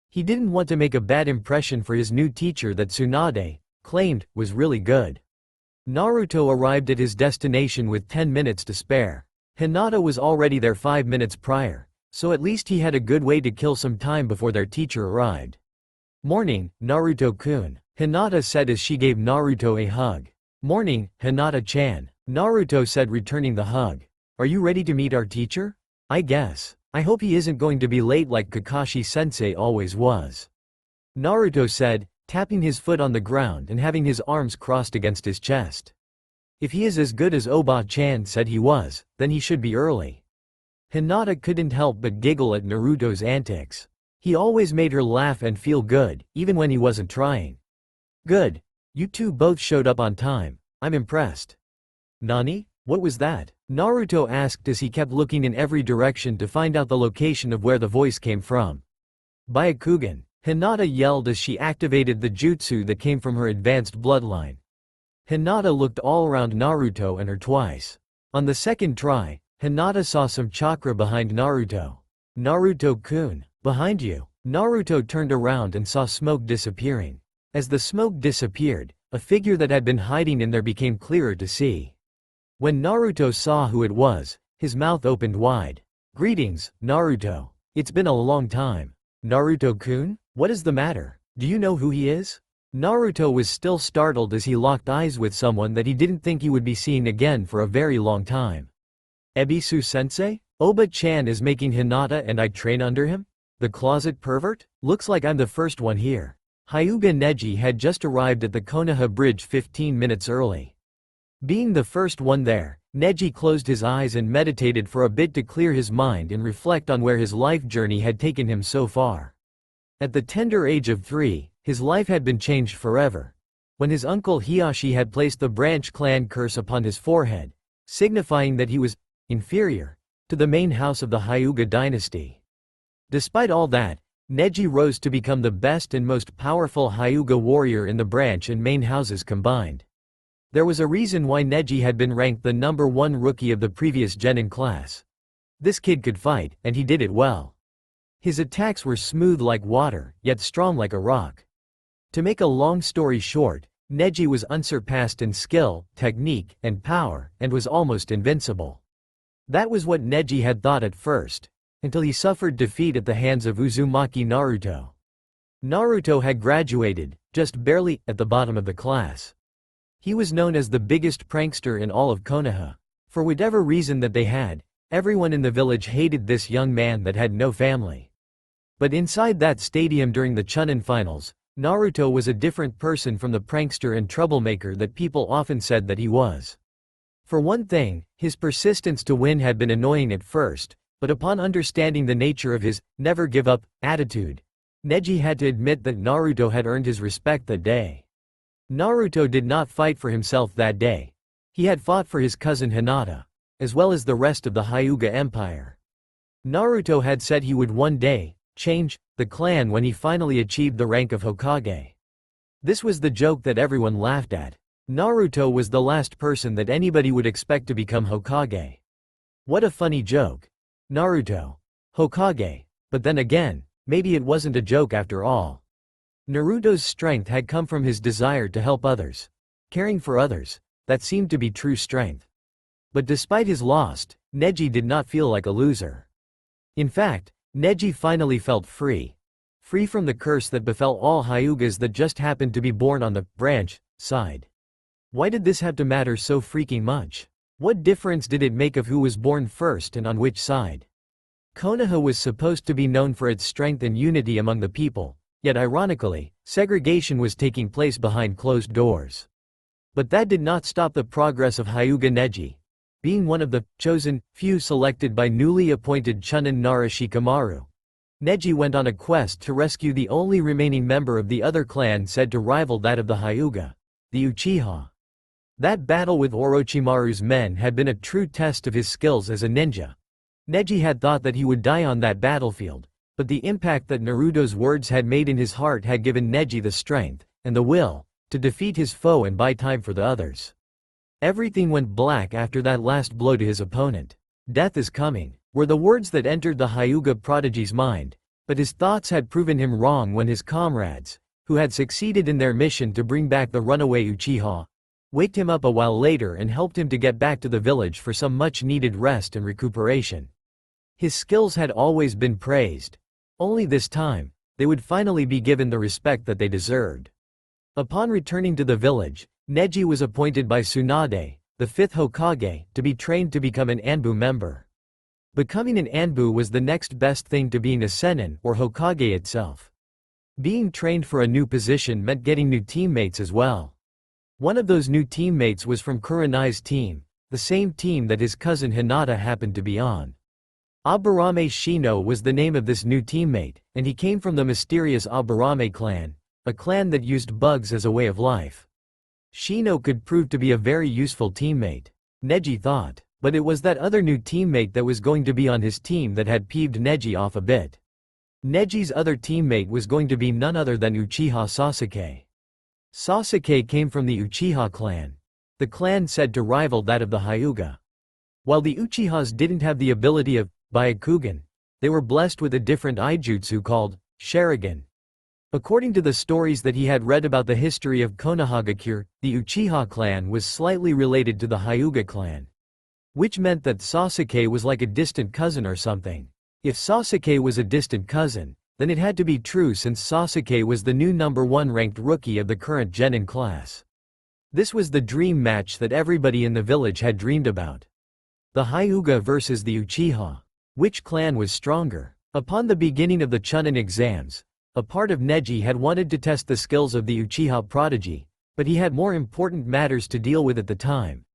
He didn't want to make a bad impression for his new teacher that Tsunade claimed was really good. Naruto arrived at his destination with 10 minutes to spare. Hinata was already there 5 minutes prior, so at least he had a good way to kill some time before their teacher arrived. "Morning, Naruto-kun," Hinata said as she gave Naruto a hug. "Morning, Hinata-chan," Naruto said, returning the hug. "Are you ready to meet our teacher?" "I guess. I hope he isn't going to be late like Kakashi-sensei always was," Naruto said, tapping his foot on the ground and having his arms crossed against his chest. If he is as good as Oba-chan said he was, then he should be early. Hinata couldn't help but giggle at Naruto's antics. He always made her laugh and feel good, even when he wasn't trying. "Good. You two both showed up on time. I'm impressed." "Nani? What was that?" Naruto asked as he kept looking in every direction to find out the location of where the voice came from. "Byakugan," Hinata yelled as she activated the jutsu that came from her advanced bloodline. Hinata looked all around Naruto and her twice. On the second try, Hinata saw some chakra behind Naruto. "Naruto-kun, behind you." Naruto turned around and saw smoke disappearing. As the smoke disappeared, a figure that had been hiding in there became clearer to see. When Naruto saw who it was, his mouth opened wide. "Greetings, Naruto. It's been a long time." "Naruto-kun? What is the matter? Do you know who he is?" Naruto was still startled as he locked eyes with someone that he didn't think he would be seeing again for a very long time. Ebisu-sensei? Oba-chan is making Hinata and I train under him? The closet pervert? Looks like I'm the first one here. Hyuga Neji had just arrived at the Konoha bridge 15 minutes early. Being the first one there, Neji closed his eyes and meditated for a bit to clear his mind and reflect on where his life journey had taken him so far. At the tender age of 3, his life had been changed forever. When his uncle Hiyashi had placed the branch clan curse upon his forehead, signifying that he was inferior to the main house of the Hyuga dynasty. Despite all that, Neji rose to become the best and most powerful Hyuga warrior in the branch and main houses combined. There was a reason why Neji had been ranked the number 1 rookie of the previous Genin class. This kid could fight, and he did it well. His attacks were smooth like water, yet strong like a rock. To make a long story short, Neji was unsurpassed in skill, technique, and power, and was almost invincible. That was what Neji had thought at first, until he suffered defeat at the hands of Uzumaki Naruto. Naruto had graduated, just barely, at the bottom of the class. He was known as the biggest prankster in all of Konoha. For whatever reason that they had, everyone in the village hated this young man that had no family. But inside that stadium during the Chunin finals, Naruto was a different person from the prankster and troublemaker that people often said that he was. For one thing, his persistence to win had been annoying at first, but upon understanding the nature of his never give up attitude, Neji had to admit that Naruto had earned his respect that day. Naruto did not fight for himself that day. He had fought for his cousin Hinata, as well as the rest of the Hyuga Empire. Naruto had said he would one day change the clan when he finally achieved the rank of Hokage. This was the joke that everyone laughed at. Naruto was the last person that anybody would expect to become Hokage. What a funny joke. Naruto. Hokage. But then again, maybe it wasn't a joke after all. Naruto's strength had come from his desire to help others. Caring for others, that seemed to be true strength. But despite his loss, Neji did not feel like a loser. In fact, Neji finally felt free. Free from the curse that befell all Hyugas that just happened to be born on the branch side. Why did this have to matter so freaking much? What difference did it make of who was born first and on which side? Konoha was supposed to be known for its strength and unity among the people, yet ironically, segregation was taking place behind closed doors. But that did not stop the progress of Hyuga Neji. Being one of the chosen few selected by newly appointed Chunin Nara Shikamaru, Neji went on a quest to rescue the only remaining member of the other clan said to rival that of the Hyuga, the Uchiha. That battle with Orochimaru's men had been a true test of his skills as a ninja. Neji had thought that he would die on that battlefield, but the impact that Naruto's words had made in his heart had given Neji the strength and the will to defeat his foe and buy time for the others. Everything went black after that last blow to his opponent. Death is coming, were the words that entered the Hyuga prodigy's mind, but his thoughts had proven him wrong when his comrades, who had succeeded in their mission to bring back the runaway Uchiha, waked him up a while later and helped him to get back to the village for some much-needed rest and recuperation. His skills had always been praised. Only this time, they would finally be given the respect that they deserved. Upon returning to the village, Neji was appointed by Tsunade, the 5th Hokage, to be trained to become an Anbu member. Becoming an Anbu was the next best thing to being a Sennin or Hokage itself. Being trained for a new position meant getting new teammates as well. One of those new teammates was from Kurenai's team, the same team that his cousin Hinata happened to be on. Aburame Shino was the name of this new teammate, and he came from the mysterious Aburame clan, a clan that used bugs as a way of life. Shino could prove to be a very useful teammate, Neji thought, but it was that other new teammate that was going to be on his team that had peeved Neji off a bit. Neji's other teammate was going to be none other than Uchiha Sasuke. Sasuke came from the Uchiha clan, the clan said to rival that of the Hyuga. While the Uchihas didn't have the ability of Byakugan, they were blessed with a different Ijutsu called Sharingan. According to the stories that he had read about the history of Konohagakure, the Uchiha clan was slightly related to the Hyuga clan. Which meant that Sasuke was like a distant cousin or something. If Sasuke was a distant cousin, Then it had to be true since Sasuke was the new number 1 ranked rookie of the current Genin class. This was the dream match that everybody in the village had dreamed about. The Hyuga versus the Uchiha. Which clan was stronger? Upon the beginning of the Chunin exams, a part of Neji had wanted to test the skills of the Uchiha prodigy, but he had more important matters to deal with at the time.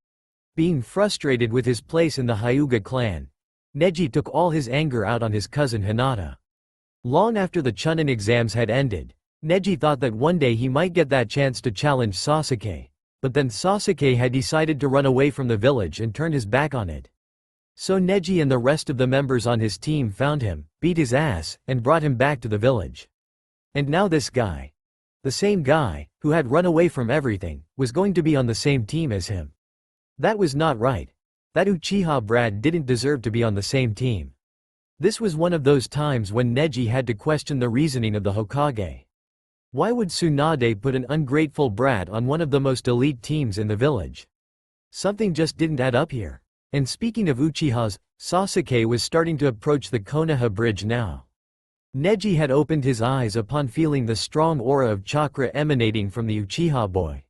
Being frustrated with his place in the Hyuga clan, Neji took all his anger out on his cousin Hinata. Long after the Chunin exams had ended, Neji thought that one day he might get that chance to challenge Sasuke, but then Sasuke had decided to run away from the village and turn his back on it. So Neji and the rest of the members on his team found him, beat his ass, and brought him back to the village. And now this guy, the same guy, who had run away from everything, was going to be on the same team as him. That was not right. That Uchiha brat didn't deserve to be on the same team. This was one of those times when Neji had to question the reasoning of the Hokage. Why would Tsunade put an ungrateful brat on one of the most elite teams in the village? Something just didn't add up here. And speaking of Uchihas, Sasuke was starting to approach the Konoha bridge now. Neji had opened his eyes upon feeling the strong aura of chakra emanating from the Uchiha boy.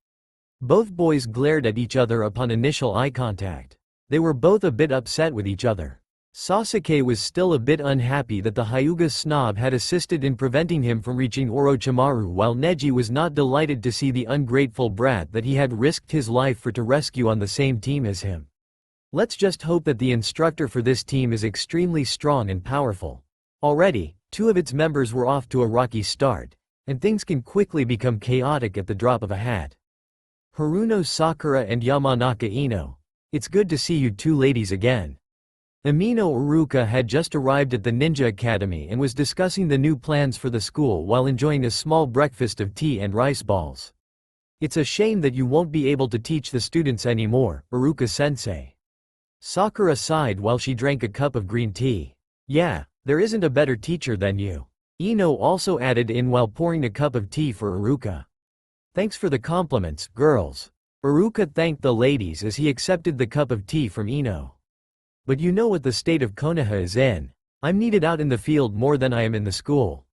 Both boys glared at each other upon initial eye contact. They were both a bit upset with each other. Sasuke was still a bit unhappy that the Hyuga snob had assisted in preventing him from reaching Orochimaru, while Neji was not delighted to see the ungrateful brat that he had risked his life for to rescue on the same team as him. Let's just hope that the instructor for this team is extremely strong and powerful. Already, 2 of its members were off to a rocky start, and things can quickly become chaotic at the drop of a hat. Haruno Sakura and Yamanaka Ino. It's good to see you 2 ladies again. Amino Iruka had just arrived at the Ninja Academy and was discussing the new plans for the school while enjoying a small breakfast of tea and rice balls. It's a shame that you won't be able to teach the students anymore, Iruka-sensei. Sakura sighed while she drank a cup of green tea. Yeah, there isn't a better teacher than you. Ino also added in while pouring a cup of tea for Iruka. Thanks for the compliments, girls. Iruka thanked the ladies as he accepted the cup of tea from Ino. But you know what the state of Konoha is in. I'm needed out in the field more than I am in the school.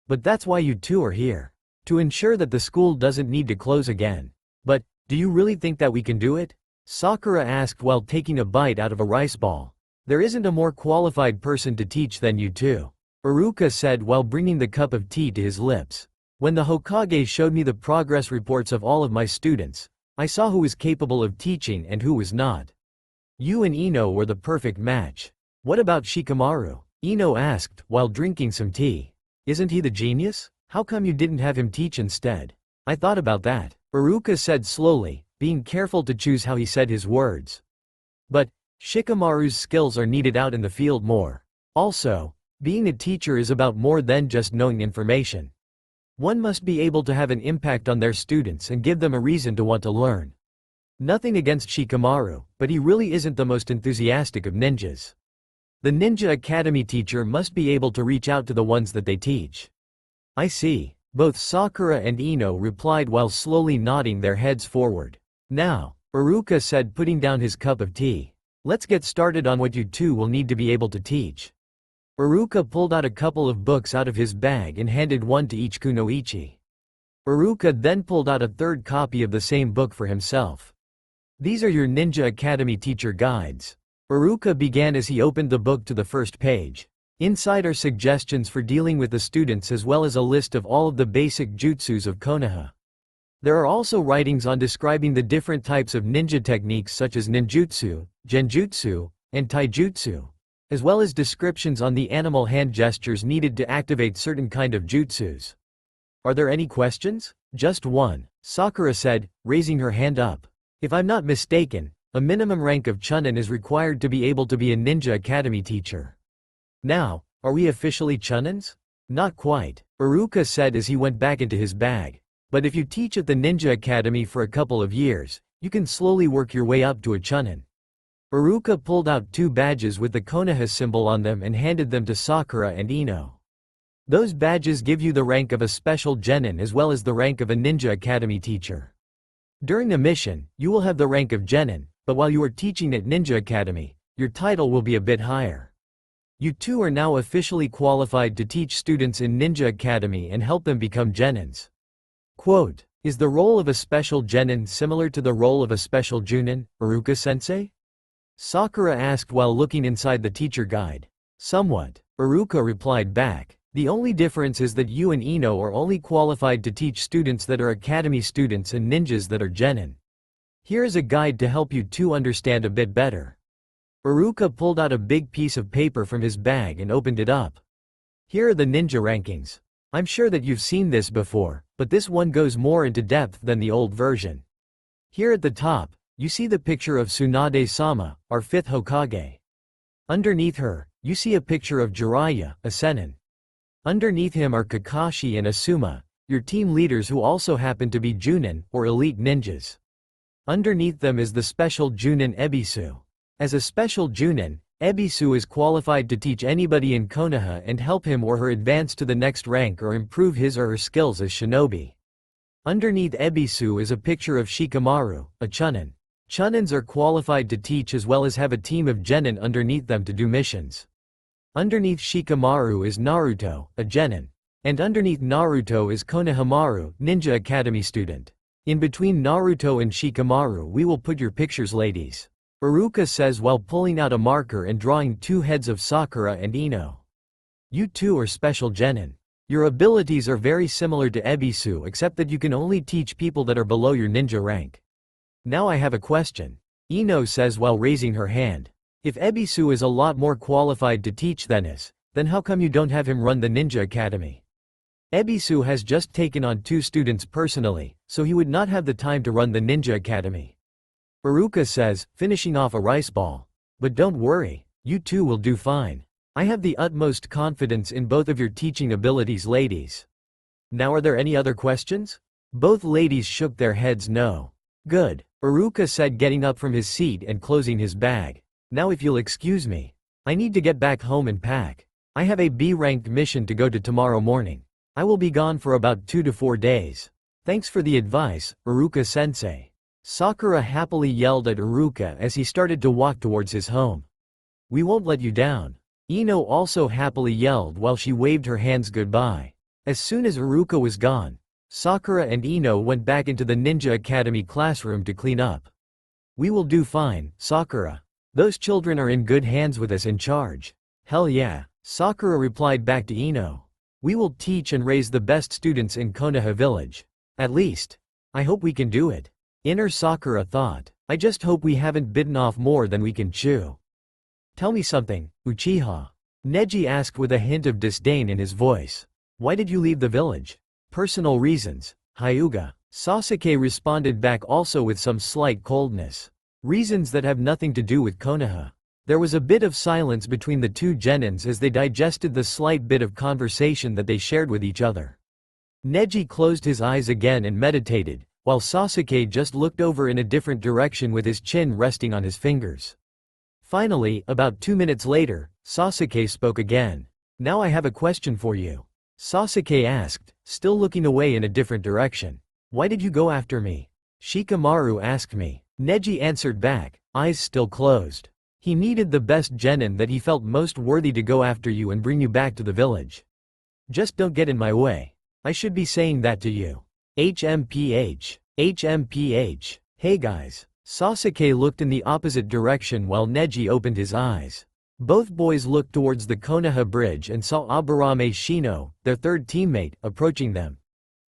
But that's why you 2 are here. To ensure that the school doesn't need to close again. But, do you really think that we can do it? Sakura asked while taking a bite out of a rice ball. There isn't a more qualified person to teach than you 2. Iruka said while bringing the cup of tea to his lips. When the Hokage showed me the progress reports of all of my students, I saw who was capable of teaching and who was not. You and Ino were the perfect match. What about Shikamaru? Ino asked while drinking some tea. Isn't he the genius? How come you didn't have him teach instead? I thought about that, Iruka said slowly, being careful to choose how he said his words. But Shikamaru's skills are needed out in the field more. Also, being a teacher is about more than just knowing information. One must be able to have an impact on their students and give them a reason to want to learn. Nothing against Shikamaru, but he really isn't the most enthusiastic of ninjas. The Ninja Academy teacher must be able to reach out to the ones that they teach. I see. Both Sakura and Ino replied while slowly nodding their heads forward. Now, Iruka said, putting down his cup of tea. Let's get started on what you 2 will need to be able to teach. Iruka pulled out a couple of books out of his bag and handed one to each kunoichi. Iruka then pulled out a 3rd copy of the same book for himself. These are your Ninja Academy teacher guides. Iruka began as he opened the book to the first page. Inside are suggestions for dealing with the students as well as a list of all of the basic jutsus of Konoha. There are also writings on describing the different types of ninja techniques such as ninjutsu, genjutsu, and taijutsu, as well as descriptions on the animal hand gestures needed to activate certain kind of jutsus. Are there any questions? Just one, Sakura said, raising her hand up. If I'm not mistaken, a minimum rank of Chunin is required to be able to be a Ninja Academy teacher. Now, are we officially Chunins? Not quite, Iruka said as he went back into his bag. But if you teach at the Ninja Academy for a couple of years, you can slowly work your way up to a Chunin. Iruka pulled out 2 badges with the Konoha symbol on them and handed them to Sakura and Ino. Those badges give you the rank of a special genin as well as the rank of a Ninja Academy teacher. During a mission, you will have the rank of genin, but while you are teaching at Ninja Academy, your title will be a bit higher. You two are now officially qualified to teach students in Ninja Academy and help them become genins. Quote, is the role of a special genin similar to the role of a special junin, Iruka-sensei? Sakura asked while looking inside the teacher guide. Somewhat, Iruka replied back. The only difference is that you and Ino are only qualified to teach students that are academy students and ninjas that are genin. Here is a guide to help you two understand a bit better. Iruka pulled out a big piece of paper from his bag and opened it up. Here are the ninja rankings. I'm sure that you've seen this before, but this one goes more into depth than the old version. Here at the top, you see the picture of Tsunade-sama, our 5th Hokage. Underneath her, you see a picture of Jiraiya, a Sennin. Underneath him are Kakashi and Asuma, your team leaders who also happen to be Junin, or elite ninjas. Underneath them is the special Junin Ebisu. As a special Junin, Ebisu is qualified to teach anybody in Konoha and help him or her advance to the next rank or improve his or her skills as shinobi. Underneath Ebisu is a picture of Shikamaru, a Chunin. Chunins are qualified to teach as well as have a team of genin underneath them to do missions. Underneath Shikamaru is Naruto, a genin. And underneath Naruto is Konohamaru, Ninja Academy student. In between Naruto and Shikamaru we will put your pictures, ladies. Iruka says while pulling out a marker and drawing two heads of Sakura and Ino. You two are special genin. Your abilities are very similar to Ebisu except that you can only teach people that are below your ninja rank. Now I have a question. Ino says while raising her hand. If Ebisu is a lot more qualified to teach than is, then how come you don't have him run the Ninja Academy? Ebisu has just taken on 2 students personally, so he would not have the time to run the Ninja Academy. Iruka says, finishing off a rice ball. But don't worry, you two will do fine. I have the utmost confidence in both of your teaching abilities, ladies. Now are there any other questions? Both ladies shook their heads no. Good, Iruka said, getting up from his seat and closing his bag. Now if you'll excuse me. I need to get back home and pack. I have a B-ranked mission to go to tomorrow morning. I will be gone for about 2 to 4 days. Thanks for the advice, Iruka-sensei. Sakura happily yelled at Iruka as he started to walk towards his home. We won't let you down. Ino also happily yelled while she waved her hands goodbye. As soon as Iruka was gone, Sakura and Ino went back into the Ninja Academy classroom to clean up. We will do fine, Sakura. Those children are in good hands with us in charge. Hell yeah, Sakura replied back to Ino. We will teach and raise the best students in Konoha village. At least. I hope we can do it. Inner Sakura thought. I just hope we haven't bitten off more than we can chew. Tell me something, Uchiha. Neji asked with a hint of disdain in his voice. Why did you leave the village? Personal reasons, Hyuga. Sasuke responded back also with some slight coldness. Reasons that have nothing to do with Konoha. There was a bit of silence between the two genins as they digested the slight bit of conversation that they shared with each other. Neji closed his eyes again and meditated, while Sasuke just looked over in a different direction with his chin resting on his fingers. Finally, about 2 minutes later, Sasuke spoke again. Now I have a question for you. Sasuke asked, still looking away in a different direction. Why did you go after me? Shikamaru asked me. Neji answered back, eyes still closed. He needed the best genin that he felt most worthy to go after you and bring you back to the village. Just don't get in my way. I should be saying that to you. HMPH. HMPH. Hey guys. Sasuke looked in the opposite direction while Neji opened his eyes. Both boys looked towards the Konoha bridge and saw Aburame Shino, their 3rd teammate, approaching them.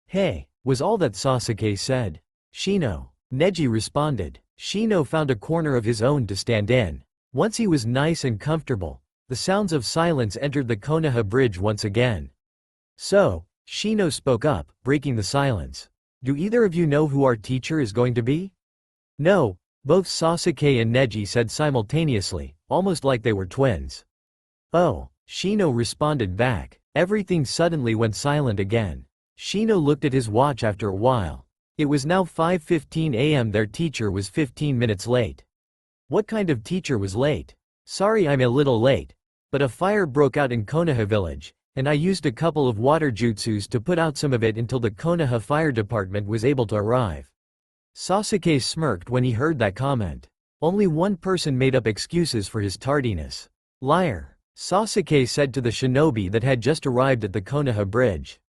Hey, was all that Sasuke said. Shino. Neji responded. Shino found a corner of his own to stand in. Once he was nice and comfortable, the sounds of silence entered the Konoha bridge once again. So, Shino spoke up, breaking the silence. Do either of you know who our teacher is going to be? No, both Sasuke and Neji said simultaneously, almost like they were twins. Oh, Shino responded back. Everything suddenly went silent again. Shino looked at his watch after a while. It was now 5:15 a.m. Their teacher was 15 minutes late. What kind of teacher was late? Sorry, I'm a little late. But a fire broke out in Konoha village, and I used a couple of water jutsus to put out some of it until the Konoha fire department was able to arrive. Sasuke smirked when he heard that comment. Only one person made up excuses for his tardiness. Liar. Sasuke said to the shinobi that had just arrived at the Konoha bridge.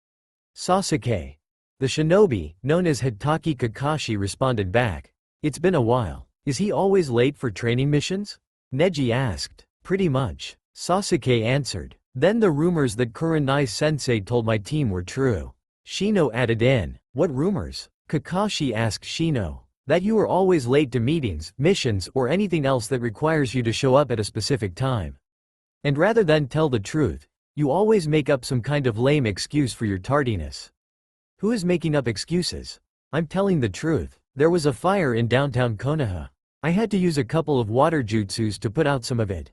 Sasuke. The shinobi, known as Hitaki Kakashi, responded back. It's been a while. Is he always late for training missions? Neji asked. Pretty much. Sasuke answered. Then the rumors that Kurenai-sensei told my team were true. Shino added in. What rumors? Kakashi asked Shino. That you are always late to meetings, missions, or anything else that requires you to show up at a specific time. And rather than tell the truth, you always make up some kind of lame excuse for your tardiness. Who is making up excuses? I'm telling the truth. There was a fire in downtown Konoha. I had to use a couple of water jutsus to put out some of it.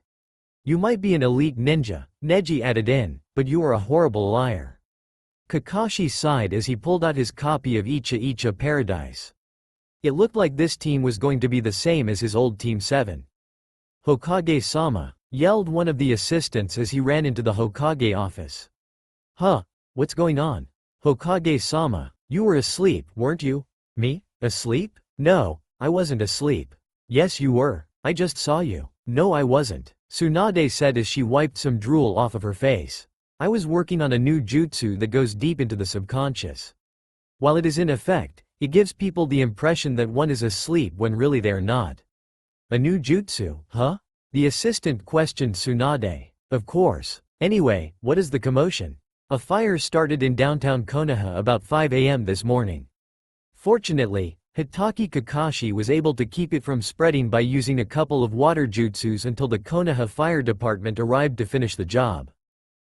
You might be an elite ninja, Neji added in, but you are a horrible liar. Kakashi sighed as he pulled out his copy of Icha Icha Paradise. It looked like this team was going to be the same as his old Team 7. Hokage-sama, yelled one of the assistants as he ran into the Hokage office. Huh, what's going on? Hokage-sama, you were asleep, weren't you? Me? Asleep? No, I wasn't asleep. Yes you were, I just saw you. No I wasn't, Tsunade said as she wiped some drool off of her face. I was working on a new jutsu that goes deep into the subconscious. While it is in effect, it gives people the impression that one is asleep when really they are not. A new jutsu, huh? The assistant questioned Tsunade. Of course. Anyway, what is the commotion? A fire started in downtown Konoha about 5 a.m. this morning. Fortunately, Hitaki Kakashi was able to keep it from spreading by using a couple of water jutsus until the Konoha Fire Department arrived to finish the job.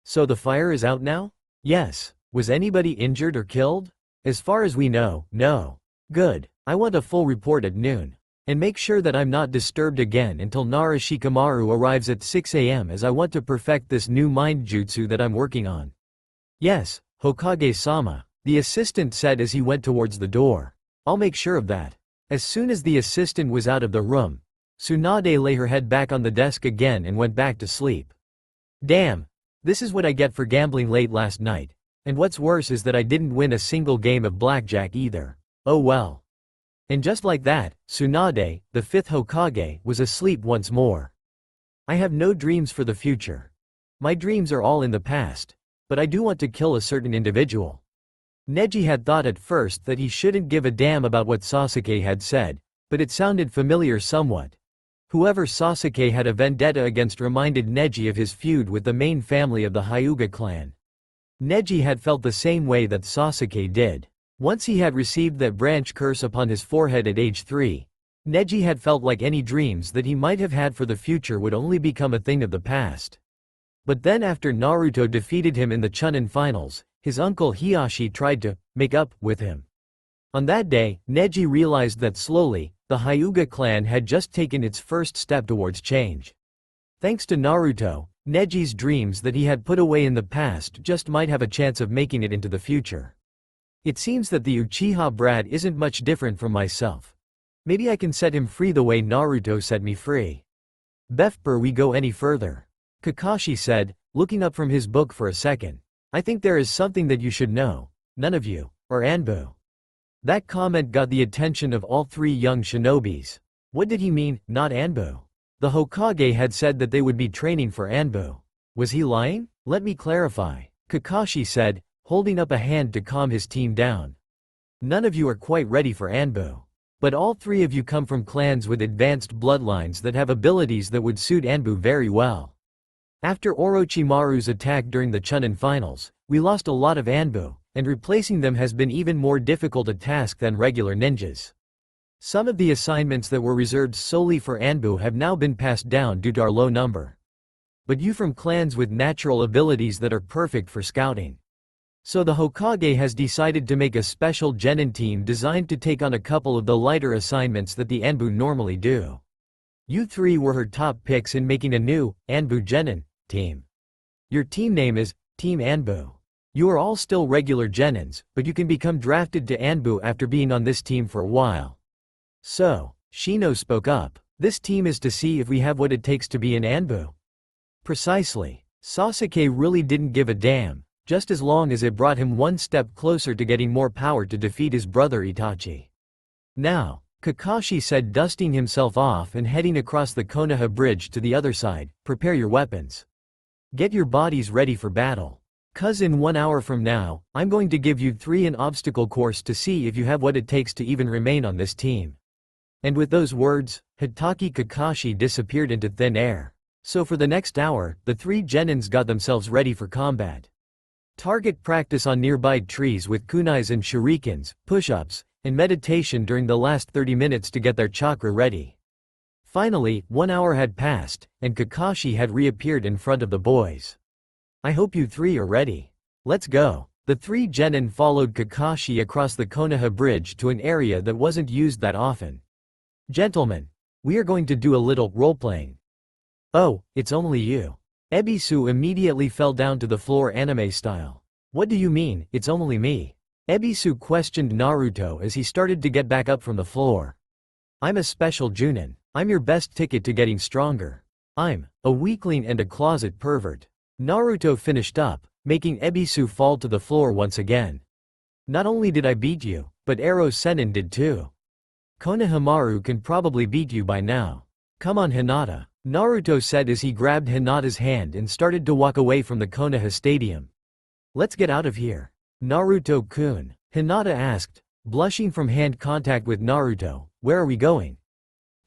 So the fire is out now? Yes. Was anybody injured or killed? As far as we know, no. Good. I want a full report at noon. And make sure that I'm not disturbed again until Nara Shikamaru arrives at 6 a.m. as I want to perfect this new mind jutsu that I'm working on. Yes, Hokage-sama, the assistant said as he went towards the door. I'll make sure of that. As soon as the assistant was out of the room, Tsunade lay her head back on the desk again and went back to sleep. Damn. This is what I get for gambling late last night. And what's worse is that I didn't win a single game of blackjack either. Oh well. And just like that, Tsunade, the 5th Hokage, was asleep once more. I have no dreams for the future. My dreams are all in the past. But I do want to kill a certain individual. Neji had thought at first that he shouldn't give a damn about what Sasuke had said, but it sounded familiar somewhat. Whoever Sasuke had a vendetta against reminded Neji of his feud with the main family of the Hyuga clan. Neji had felt the same way that Sasuke did. Once he had received that branch curse upon his forehead at age 3, Neji had felt like any dreams that he might have had for the future would only become a thing of the past. But then after Naruto defeated him in the Chunin finals, his uncle Hiashi tried to make up with him. On that day, Neji realized that slowly, the Hyuga clan had just taken its first step towards change. Thanks to Naruto, Neji's dreams that he had put away in the past just might have a chance of making it into the future. It seems that the Uchiha brat isn't much different from myself. Maybe I can set him free the way Naruto set me free. Before we go any further, Kakashi said, looking up from his book for a second. I think there is something that you should know. None of you, or Anbu. That comment got the attention of all 3 young shinobis. What did he mean, not Anbu? The Hokage had said that they would be training for Anbu. Was he lying? Let me clarify, Kakashi said, holding up a hand to calm his team down. None of you are quite ready for Anbu. But all 3 of you come from clans with advanced bloodlines that have abilities that would suit Anbu very well. After Orochimaru's attack during the Chunin finals, we lost a lot of Anbu, and replacing them has been even more difficult a task than regular ninjas. Some of the assignments that were reserved solely for Anbu have now been passed down due to our low number. But you from clans with natural abilities that are perfect for scouting. So the Hokage has decided to make a special genin team designed to take on a couple of the lighter assignments that the Anbu normally do. You 3 were her top picks in making a new, Anbu genin team. Your team name is Team Anbu. You are all still regular genins, but you can become drafted to Anbu after being on this team for a while. So, Shino spoke up. This team is to see if we have what it takes to be an Anbu. Precisely. Sasuke really didn't give a damn, just as long as it brought him one step closer to getting more power to defeat his brother Itachi. Now, Kakashi said, dusting himself off and heading across the Konoha bridge to the other side, prepare your weapons. Get your bodies ready for battle. 'Cause in 1 hour from now, I'm going to give you 3 an obstacle course to see if you have what it takes to even remain on this team." And with those words, Hitaki Kakashi disappeared into thin air. So for the next hour, the 3 genins got themselves ready for combat. Target practice on nearby trees with kunais and shurikens, push-ups, and meditation during the last 30 minutes to get their chakra ready. Finally, 1 hour had passed, and Kakashi had reappeared in front of the boys. "I hope you 3 are ready. Let's go." The 3 genin followed Kakashi across the Konoha Bridge to an area that wasn't used that often. "Gentlemen, we are going to do a little role-playing." "Oh, it's only you." Ebisu immediately fell down to the floor anime style. "What do you mean, it's only me?" Ebisu questioned Naruto as he started to get back up from the floor. "I'm a special Junin. I'm your best ticket to getting stronger. I'm a weakling and a closet pervert." Naruto finished up, making Ebisu fall to the floor once again. "Not only did I beat you, but Ero Sennin did too. Konohamaru can probably beat you by now. Come on Hinata," Naruto said as he grabbed Hinata's hand and started to walk away from the Konoha Stadium. "Let's get out of here." "Naruto-kun," Hinata asked, blushing from hand contact with Naruto, "where are we going?"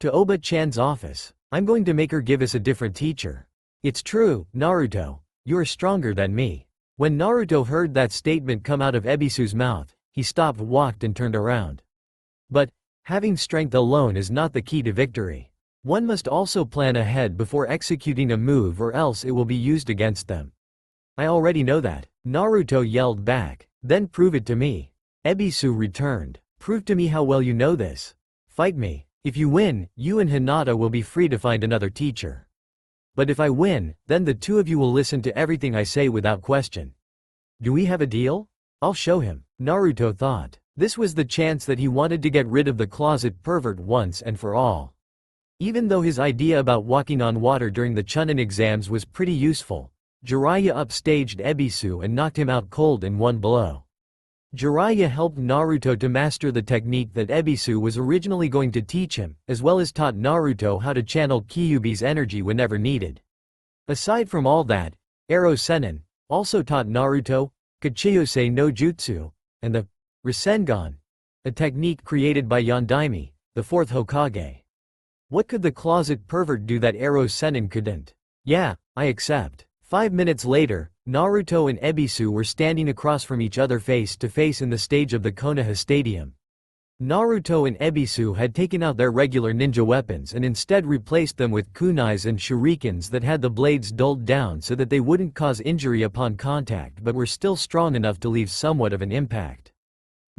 "To Oba-chan's office. I'm going to make her give us a different teacher." "It's true, Naruto. You're stronger than me." When Naruto heard that statement come out of Ebisu's mouth, he stopped, walked and turned around. But having strength alone is not the key to victory. One must also plan ahead before executing a move or else it will be used against them. "I already know that," Naruto yelled back. "Then prove it to me." Ebisu returned. "Prove to me how well you know this. Fight me. If you win, you and Hinata will be free to find another teacher. But if I win, then the 2 of you will listen to everything I say without question. Do we have a deal?" "I'll show him," Naruto thought. This was the chance that he wanted to get rid of the closet pervert once and for all. Even though his idea about walking on water during the Chunin exams was pretty useful, Jiraiya upstaged Ebisu and knocked him out cold in one blow. Jiraiya helped Naruto to master the technique that Ebisu was originally going to teach him, as well as taught Naruto how to channel Kyuubi's energy whenever needed. Aside from all that, Ero Sennin also taught Naruto Kachiyose no Jutsu, and the Rasengan, a technique created by Yondaime, the 4th Hokage. What could the closet pervert do that Ero Sennin couldn't? "Yeah, I accept." 5 minutes later, Naruto and Ebisu were standing across from each other face to face in the stage of the Konoha Stadium. Naruto and Ebisu had taken out their regular ninja weapons and instead replaced them with kunais and shurikens that had the blades dulled down so that they wouldn't cause injury upon contact but were still strong enough to leave somewhat of an impact.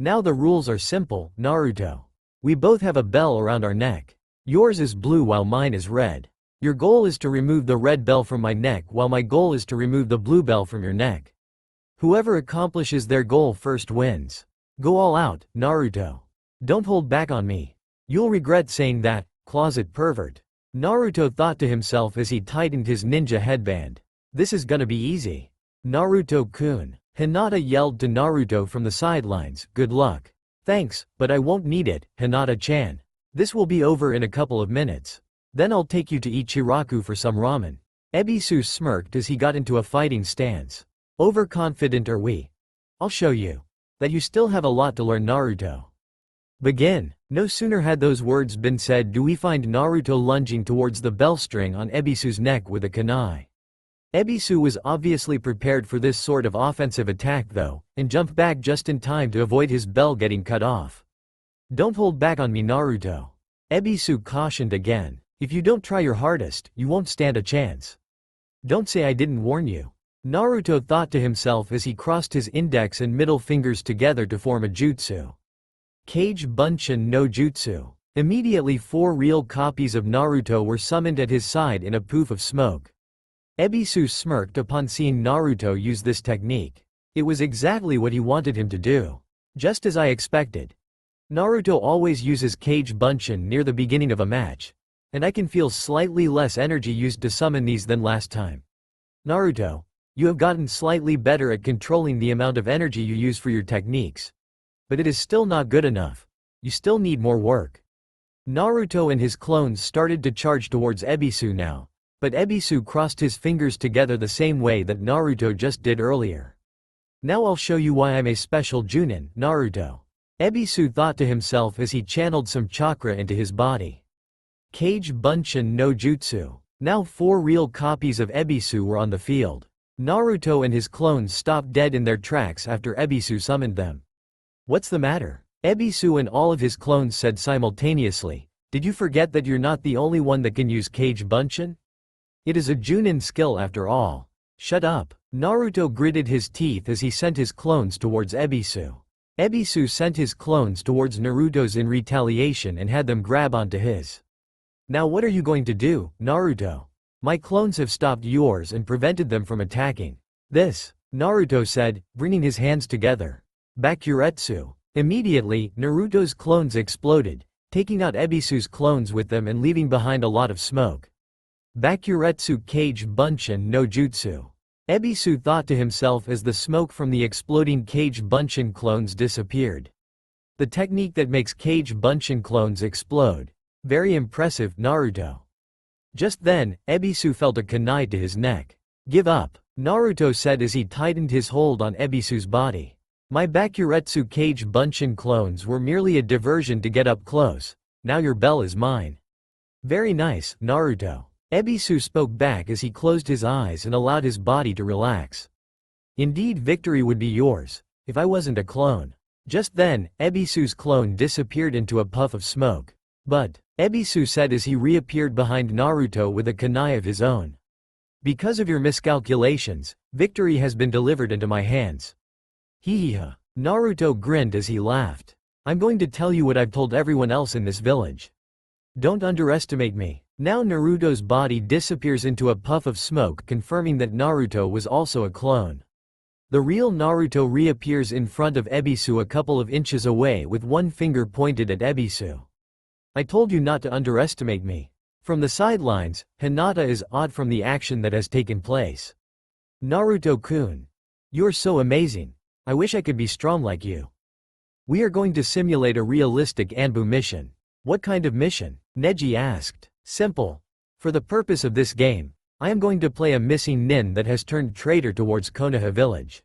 "Now the rules are simple, Naruto. We both have a bell around our neck. Yours is blue while mine is red. Your goal is to remove the red bell from my neck while my goal is to remove the blue bell from your neck. Whoever accomplishes their goal first wins. Go all out, Naruto. Don't hold back on me. You'll regret saying that, closet pervert." Naruto thought to himself as he tightened his ninja headband. "This is gonna be easy." "Naruto-kun," Hinata yelled to Naruto from the sidelines, "good luck." "Thanks, but I won't need it, Hinata-chan. This will be over in a couple of minutes. Then I'll take you to Ichiraku for some ramen." Ebisu smirked as he got into a fighting stance. "Overconfident are we? I'll show you that you still have a lot to learn, Naruto. Begin." No sooner had those words been said do we find Naruto lunging towards the bell string on Ebisu's neck with a kunai. Ebisu was obviously prepared for this sort of offensive attack though, and jumped back just in time to avoid his bell getting cut off. "Don't hold back on me, Naruto," Ebisu cautioned again. "If you don't try your hardest, you won't stand a chance. Don't say I didn't warn you." Naruto thought to himself as he crossed his index and middle fingers together to form a jutsu. Kage Bunshin no Jutsu. Immediately 4 real copies of Naruto were summoned at his side in a poof of smoke. Ebisu smirked upon seeing Naruto use this technique. It was exactly what he wanted him to do. Just as I expected. Naruto always uses Kage Bunshin near the beginning of a match. And I can feel slightly less energy used to summon these than last time. Naruto, you have gotten slightly better at controlling the amount of energy you use for your techniques. But it is still not good enough. You still need more work. Naruto and his clones started to charge towards Ebisu now, But Ebisu crossed his fingers together the same way that Naruto just did earlier. Now I'll show you why I'm a special Junin, Naruto. Ebisu thought to himself as he channeled some chakra into his body. Kage Bunshin no Jutsu. Now 4 real copies of Ebisu were on the field. Naruto and his clones stopped dead in their tracks after Ebisu summoned them. What's the matter? Ebisu and all of his clones said simultaneously. Did you forget that you're not the only one that can use Kage Bunshin? It is a Junin skill after all. Shut up. Naruto gritted his teeth as he sent his clones towards Ebisu. Ebisu sent his clones towards Naruto's in retaliation and had them grab onto his. Now what are you going to do, Naruto? My clones have stopped yours and prevented them from attacking. This, Naruto said, bringing his hands together. Bakuretsu. Immediately, Naruto's clones exploded, taking out Ebisu's clones with them and leaving behind a lot of smoke. Bakuretsu Kage Bunshin no Jutsu. Ebisu thought to himself as the smoke from the exploding Kage Bunshin clones disappeared. The technique that makes Kage Bunshin clones explode. Very impressive, Naruto. Just then, Ebisu felt a kunai to his neck. Give up, Naruto said as he tightened his hold on Ebisu's body. My Bakuretsu Kage Bunshin clones were merely a diversion to get up close. Now your bell is mine. Very nice, Naruto. Ebisu spoke back as he closed his eyes and allowed his body to relax. Indeed, victory would be yours, if I wasn't a clone. Just then, Ebisu's clone disappeared into a puff of smoke. But, Ebisu said as he reappeared behind Naruto with a kunai of his own. Because of your miscalculations, victory has been delivered into my hands. Hehehe. Naruto grinned as he laughed. I'm going to tell you what I've told everyone else in this village. Don't underestimate me. Now Naruto's body disappears into a puff of smoke, confirming that Naruto was also a clone. The real Naruto reappears in front of Ebisu a couple of inches away with one finger pointed at Ebisu. I told you not to underestimate me. From the sidelines, Hinata is awed from the action that has taken place. Naruto-kun. You're so amazing. I wish I could be strong like you. We are going to simulate a realistic Anbu mission. What kind of mission? Neji asked. Simple. For the purpose of this game, I am going to play a missing nin that has turned traitor towards Konoha village.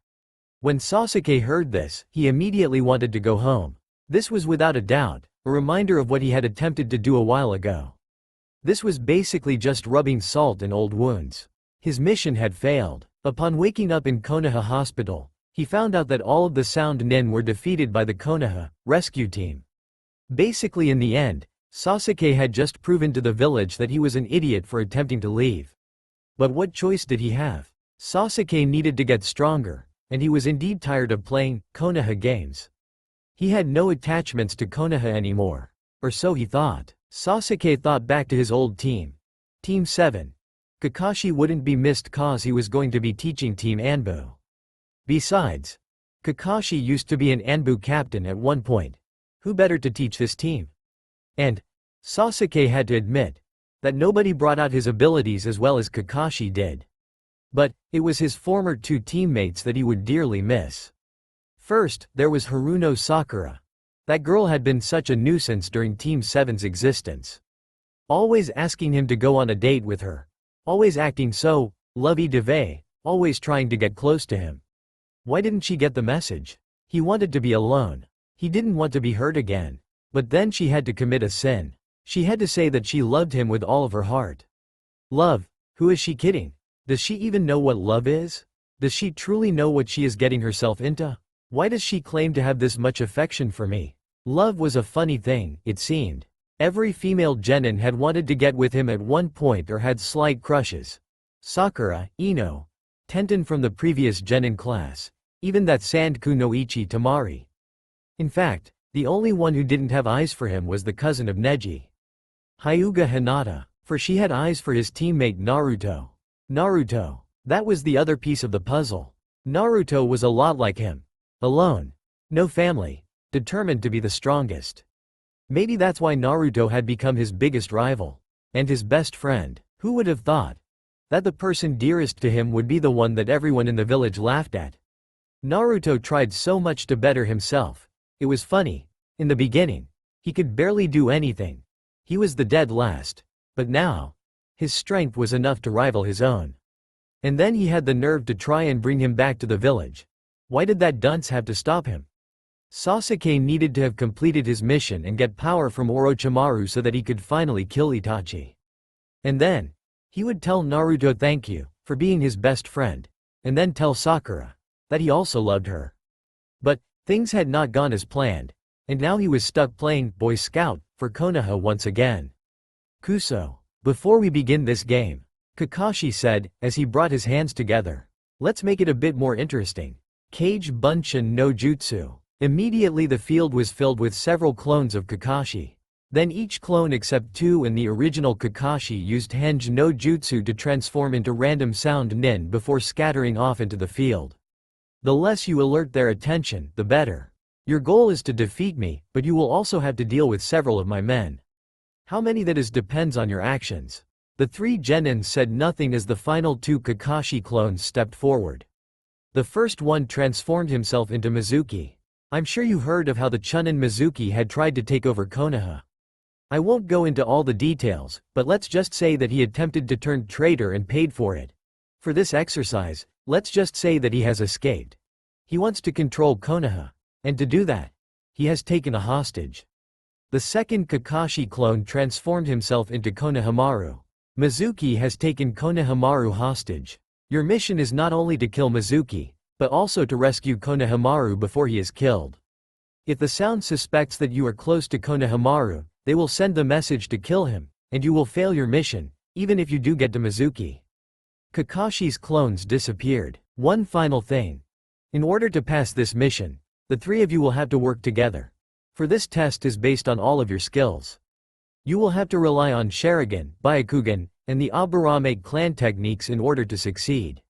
When Sasuke heard this, he immediately wanted to go home. This was without a doubt a reminder of what he had attempted to do a while ago. This was basically just rubbing salt in old wounds. His mission had failed. Upon waking up in Konoha Hospital, he found out that all of the sound nin were defeated by the Konoha rescue team. Basically in the end, Sasuke had just proven to the village that he was an idiot for attempting to leave. But what choice did he have? Sasuke needed to get stronger, and he was indeed tired of playing Konoha games. He had no attachments to Konoha anymore. Or so he thought. Sasuke thought back to his old team. Team 7. Kakashi wouldn't be missed cause he was going to be teaching Team Anbu. Besides, Kakashi used to be an Anbu captain at one point. Who better to teach this team? And Sasuke had to admit that nobody brought out his abilities as well as Kakashi did. But it was his former 2 teammates that he would dearly miss. First, there was Haruno Sakura. That girl had been such a nuisance during Team 7's existence. Always asking him to go on a date with her. Always acting so lovey-dovey, always trying to get close to him. Why didn't she get the message? He wanted to be alone. He didn't want to be hurt again. But then she had to commit a sin. She had to say that she loved him with all of her heart. Love? Who is she kidding? Does she even know what love is? Does she truly know what she is getting herself into? Why does she claim to have this much affection for me? Love was a funny thing, it seemed. Every female genin had wanted to get with him at one point or had slight crushes. Sakura, Ino, Tenten from the previous genin class, even that Sand Kunoichi Tamari. In fact, the only one who didn't have eyes for him was the cousin of Neji. Hyuga Hinata, for she had eyes for his teammate Naruto. Naruto. That was the other piece of the puzzle. Naruto was a lot like him. Alone. No family. Determined to be the strongest. Maybe that's why Naruto had become his biggest rival. And his best friend. Who would have thought that the person dearest to him would be the one that everyone in the village laughed at? Naruto tried so much to better himself. It was funny. In the beginning, he could barely do anything. He was the dead last. But now, His strength was enough to rival his own. And then he had the nerve to try and bring him back to the village. Why did that dunce have to stop him? Sasuke needed to have completed his mission and get power from Orochimaru so that he could finally kill Itachi. And then, he would tell Naruto thank you for being his best friend, and then tell Sakura that he also loved her. But things had not gone as planned, and now he was stuck playing Boy Scout for Konoha once again. Kuso, before we begin this game, Kakashi said, as he brought his hands together, let's make it a bit more interesting. Kage Bunshin no Jutsu. Immediately the field was filled with several clones of Kakashi. Then each clone except two and the original Kakashi used Henge no Jutsu to transform into random sound nin before scattering off into the field. The less you alert their attention, the better. Your goal is to defeat me, but you will also have to deal with several of my men. How many that is depends on your actions. The three genins said nothing as the final two Kakashi clones stepped forward. The first one transformed himself into Mizuki. I'm sure you heard of how the Chunin Mizuki had tried to take over Konoha. I won't go into all the details, but let's just say that he attempted to turn traitor and paid for it. For this exercise, let's just say that he has escaped. He wants to control Konoha, and to do that, he has taken a hostage. The second Kakashi clone transformed himself into Konohamaru. Mizuki has taken Konohamaru hostage. Your mission is not only to kill Mizuki, but also to rescue Konohamaru before he is killed. If the sound suspects that you are close to Konohamaru, they will send the message to kill him, and you will fail your mission, even if you do get to Mizuki. Kakashi's clones disappeared. One final thing. In order to pass this mission, the three of you will have to work together. For this test is based on all of your skills. You will have to rely on Sharingan, Byakugan, and the Aburame clan techniques in order to succeed.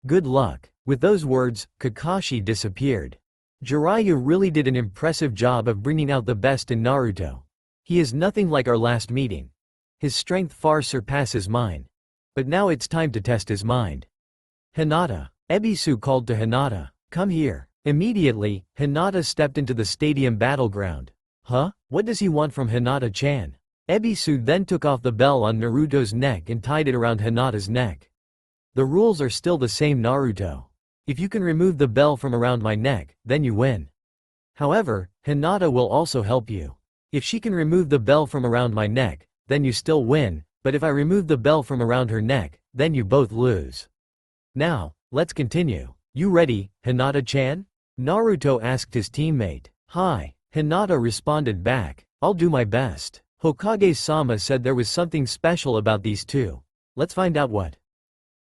Good luck. With those words, Kakashi disappeared. Jiraiya really did an impressive job of bringing out the best in Naruto. He is nothing like our last meeting. His strength far surpasses mine. But now it's time to test his mind. Hinata. Ebisu called to Hinata, come here. Immediately, Hinata stepped into the stadium battleground. Huh? What does he want from Hinata-chan? Ebisu then took off the bell on Naruto's neck and tied it around Hinata's neck. The rules are still the same, Naruto. If you can remove the bell from around my neck, then you win. However, Hinata will also help you. If she can remove the bell from around my neck, then you still win, but if I remove the bell from around her neck, then you both lose. Now, let's continue. You ready, Hinata-chan? Naruto asked his teammate. Hi, Hinata responded back. I'll do my best. Hokage-sama said there was something special about these two. Let's find out what.